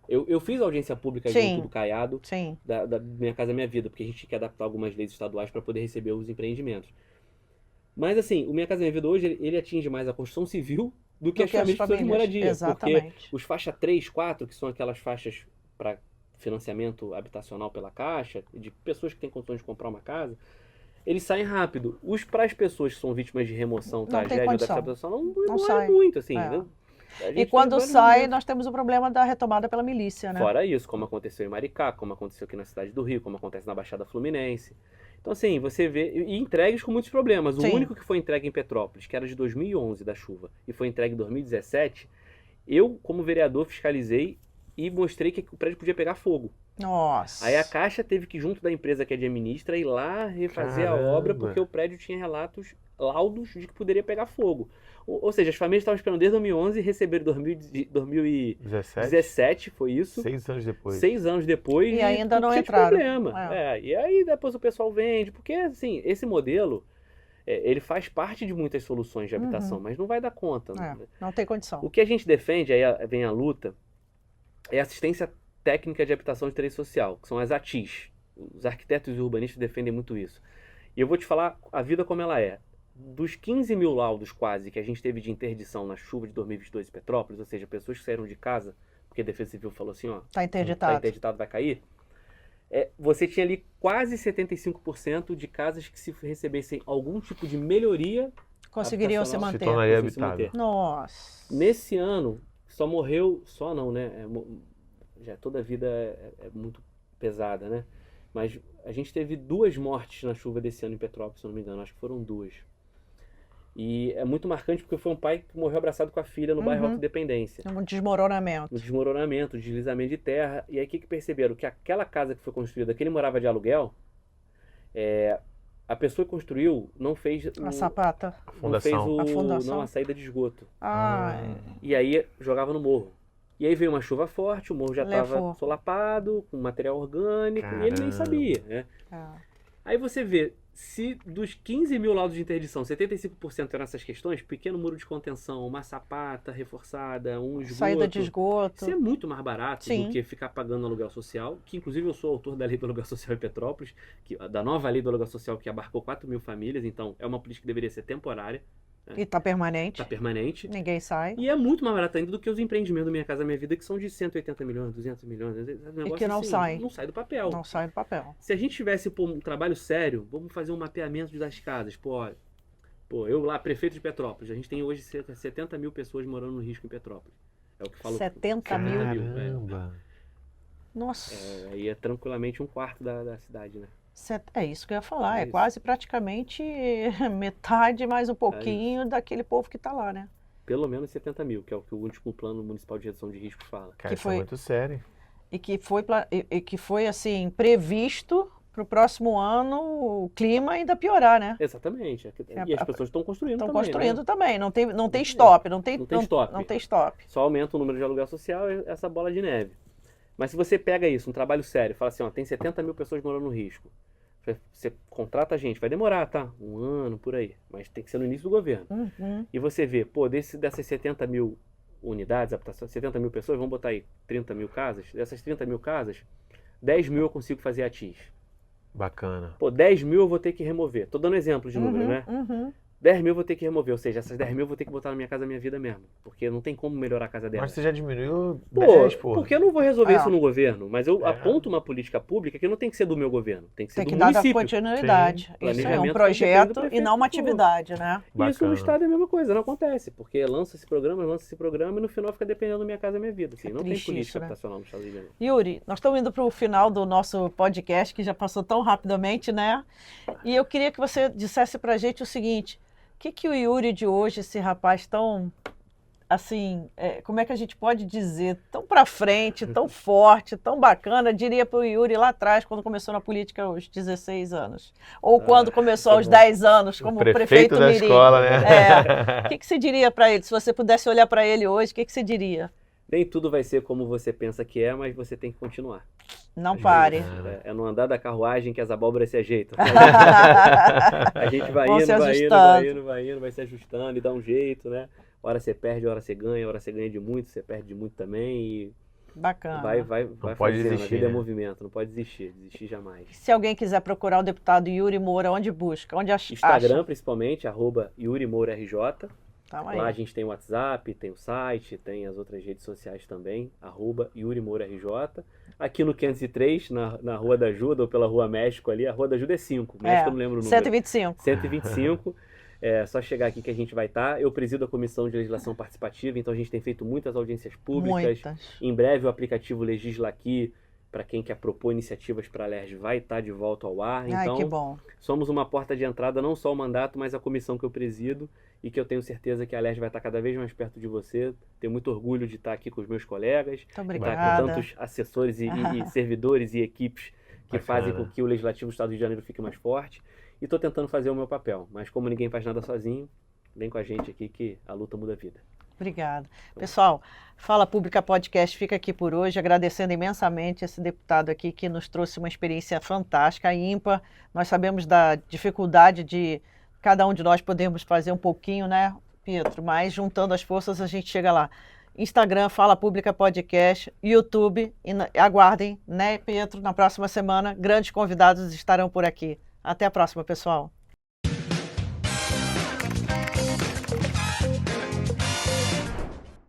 Speaker 3: Eu fiz audiência pública junto do Caiado, da Minha Casa Minha Vida, porque a gente quer adaptar algumas leis estaduais para poder receber os empreendimentos. Mas assim, o Minha Casa Minha Vida hoje, ele atinge mais a construção civil do que as famílias que precisam de moradia.
Speaker 1: Exatamente.
Speaker 3: Porque os faixa 3, 4, que são aquelas faixas para financiamento habitacional pela Caixa, de pessoas que têm condições de comprar uma casa, eles saem rápido. Para as pessoas que são vítimas de remoção, tragédia ou déficit habitacional, não sai muito, assim.
Speaker 1: E quando sai, nós temos o problema da retomada pela milícia, né?
Speaker 3: Fora isso, como aconteceu em Maricá, como aconteceu aqui na cidade do Rio, como acontece na Baixada Fluminense. Então, assim, você vê... E entregues com muitos problemas. O único que foi entregue em Petrópolis, que era de 2011, da chuva, e foi entregue em 2017, eu, como vereador, fiscalizei e mostrei que o prédio podia pegar fogo.
Speaker 1: Nossa!
Speaker 3: Aí a Caixa teve que, junto da empresa que administra, ir lá refazer a obra, porque o prédio tinha laudos de que poderia pegar fogo. Ou seja, as famílias estavam esperando desde 2011 e receberam em 2017, foi isso.
Speaker 2: 6 anos depois.
Speaker 3: 6 anos depois.
Speaker 1: E ainda não
Speaker 3: cheio de
Speaker 1: entraram.
Speaker 3: problema. E aí depois o pessoal vende, porque assim, esse modelo, ele faz parte de muitas soluções de habitação, mas não vai dar conta.
Speaker 1: Não tem condição.
Speaker 3: O que a gente defende, aí vem a luta, é assistência técnica de habitação de interesse social, que são as ATIs. Os arquitetos e urbanistas defendem muito isso. E eu vou te falar a vida como ela é. Dos 15 mil laudos quase que a gente teve de interdição na chuva de 2022 em Petrópolis, ou seja, pessoas que saíram de casa, porque a Defesa Civil falou assim, ó,
Speaker 1: tá interditado,
Speaker 3: vai cair, você tinha ali quase 75% de casas que, se recebessem algum tipo de melhoria,
Speaker 1: conseguiriam se manter.
Speaker 2: Se tornaria habitável.
Speaker 1: Nossa.
Speaker 3: Nesse ano, só morreu, só não, né? Já toda a vida é muito pesada, né? Mas a gente teve 2 mortes na chuva desse ano em Petrópolis, se eu não me engano, acho que foram 2. E é muito marcante porque foi um pai que morreu abraçado com a filha no bairro Alto Dependência.
Speaker 1: Um desmoronamento.
Speaker 3: Um desmoronamento, deslizamento de terra. E aí o que perceberam? Que aquela casa que foi construída, que ele morava de aluguel, a pessoa que construiu não fez
Speaker 1: a sapata.
Speaker 3: Não fez
Speaker 1: a fundação.
Speaker 3: Não, a saída de esgoto.
Speaker 1: E
Speaker 3: aí jogava no morro. E aí veio uma chuva forte, o morro já estava solapado, com material orgânico, e ele nem sabia, né? Aí você vê, se dos 15 mil laudos de interdição, 75% eram essas questões, pequeno muro de contenção, uma sapata reforçada, um esgoto.
Speaker 1: Saída de esgoto.
Speaker 3: Isso é muito mais barato do que ficar pagando aluguel social, que inclusive eu sou autor da lei do aluguel social em Petrópolis, da nova lei do aluguel social que abarcou 4 mil famílias, então é uma política que deveria ser temporária.
Speaker 1: E está permanente.
Speaker 3: Está permanente.
Speaker 1: Ninguém sai.
Speaker 3: E é muito mais barato ainda do que os empreendimentos do Minha Casa Minha Vida, que são de 180 milhões, 200 milhões.
Speaker 1: E que não sai.
Speaker 3: Não sai do papel.
Speaker 1: Não sai do papel.
Speaker 3: Se a gente tivesse um trabalho sério, vamos fazer um mapeamento das casas. Eu lá, prefeito de Petrópolis, a gente tem hoje cerca de 70 mil pessoas morando no risco em Petrópolis. É o que falou.
Speaker 1: 70 mil?
Speaker 2: Caramba!
Speaker 1: Nossa!
Speaker 3: Aí é tranquilamente 1/4 da cidade, né?
Speaker 1: É isso que eu ia falar, é quase praticamente metade, mais um pouquinho daquele povo que está lá, né?
Speaker 3: Pelo menos 70 mil, que é o que o último plano municipal de redução de risco fala.
Speaker 2: Cara, isso é muito sério.
Speaker 1: E que foi assim, previsto para o próximo ano o clima ainda piorar, né?
Speaker 3: Exatamente. E as pessoas estão construindo também.
Speaker 1: Estão construindo também, não tem stop, não tem stop.
Speaker 3: Só aumenta o número de aluguel social e essa bola de neve. Mas se você pega isso, um trabalho sério, fala assim, ó, tem 70 mil pessoas morando no risco. Você contrata a gente, vai demorar, tá? 1 ano, por aí. Mas tem que ser no início do governo. E você vê, dessas 70 mil unidades, 70 mil pessoas, vamos botar aí 30 mil casas. Dessas 30 mil casas, 10 mil eu consigo fazer ATIs.
Speaker 2: Bacana.
Speaker 3: 10 mil eu vou ter que remover. Tô dando exemplo de número, né? 10 mil eu vou ter que remover, ou seja, essas 10 mil eu vou ter que botar na Minha Casa Minha Vida mesmo, porque não tem como melhorar a casa dela.
Speaker 2: Mas você já diminuiu 10, pô.
Speaker 3: Porque eu não vou resolver isso no governo, mas eu aponto uma política pública que não tem que ser do meu governo, tem que ser do município.
Speaker 1: Tem que dar continuidade. Isso é um projeto e não uma atividade, né?
Speaker 3: E isso no Estado é a mesma coisa, não acontece, porque lança esse programa e no final fica dependendo da Minha Casa Minha Vida. Assim, não tem política habitacional no Estado do Rio de Janeiro.
Speaker 1: Yuri, nós estamos indo para o final do nosso podcast, que já passou tão rapidamente, né? E eu queria que você dissesse para a gente o seguinte: o que o Yuri de hoje, esse rapaz tão, assim, como é que a gente pode dizer, tão para frente, tão forte, tão bacana, diria para o Yuri lá atrás, quando começou na política aos 16 anos? Ou quando começou aos 10 anos, como prefeito
Speaker 2: da
Speaker 1: Mirim.
Speaker 2: escola, né?
Speaker 1: O que você diria para ele? Se você pudesse olhar para ele hoje, o que você diria?
Speaker 3: Nem tudo vai ser como você pensa que é, mas você tem que continuar.
Speaker 1: Não pare.
Speaker 3: É no andar da carruagem que as abóboras se ajeitam. A gente vai indo, vai se ajustando e dá um jeito, né? Hora você perde, hora você ganha de muito, você perde de muito também e...
Speaker 1: Bacana.
Speaker 3: Vai
Speaker 2: pode
Speaker 3: fazendo,
Speaker 2: desistir,
Speaker 3: a vida
Speaker 2: né?
Speaker 3: é movimento, não pode desistir jamais.
Speaker 1: Se alguém quiser procurar o deputado Yuri Moura, onde busca? Onde acha?
Speaker 3: Instagram, principalmente, @YuriMouraRJ.
Speaker 1: Lá
Speaker 3: a gente tem o WhatsApp, tem o site, tem as outras redes sociais também, @YuriMouraRJ. Aqui no 503, na Rua da Ajuda, ou pela Rua México ali, a Rua da Ajuda é 5, México eu não lembro o número.
Speaker 1: 125.
Speaker 3: 125. É só chegar aqui que a gente vai estar. Eu presido a Comissão de Legislação Participativa, então a gente tem feito muitas audiências públicas.
Speaker 1: Muitas.
Speaker 3: Em breve o aplicativo Legisla Aqui, para quem quer propor iniciativas para a LERJ, vai estar de volta ao ar. Então,
Speaker 1: que bom.
Speaker 3: Somos uma porta de entrada, não só o mandato, mas a comissão que eu presido e que eu tenho certeza que a LERJ vai estar cada vez mais perto de você. Tenho muito orgulho de estar aqui com os meus colegas,
Speaker 1: muito obrigada.
Speaker 3: estar com tantos assessores e servidores e equipes que fazem com que o Legislativo do Estado do Rio de Janeiro fique mais forte. E estou tentando fazer o meu papel, mas como ninguém faz nada sozinho, vem com a gente aqui que a luta muda a vida.
Speaker 1: Obrigada. Pessoal, Fala Pública Podcast fica aqui por hoje, agradecendo imensamente esse deputado aqui que nos trouxe uma experiência fantástica, ímpar. Nós sabemos da dificuldade de cada um de nós podermos fazer um pouquinho, né, Pietro? Mas juntando as forças a gente chega lá. Instagram, Fala Pública Podcast, YouTube, e aguardem, né, Pietro? Na próxima semana, grandes convidados estarão por aqui. Até a próxima, pessoal.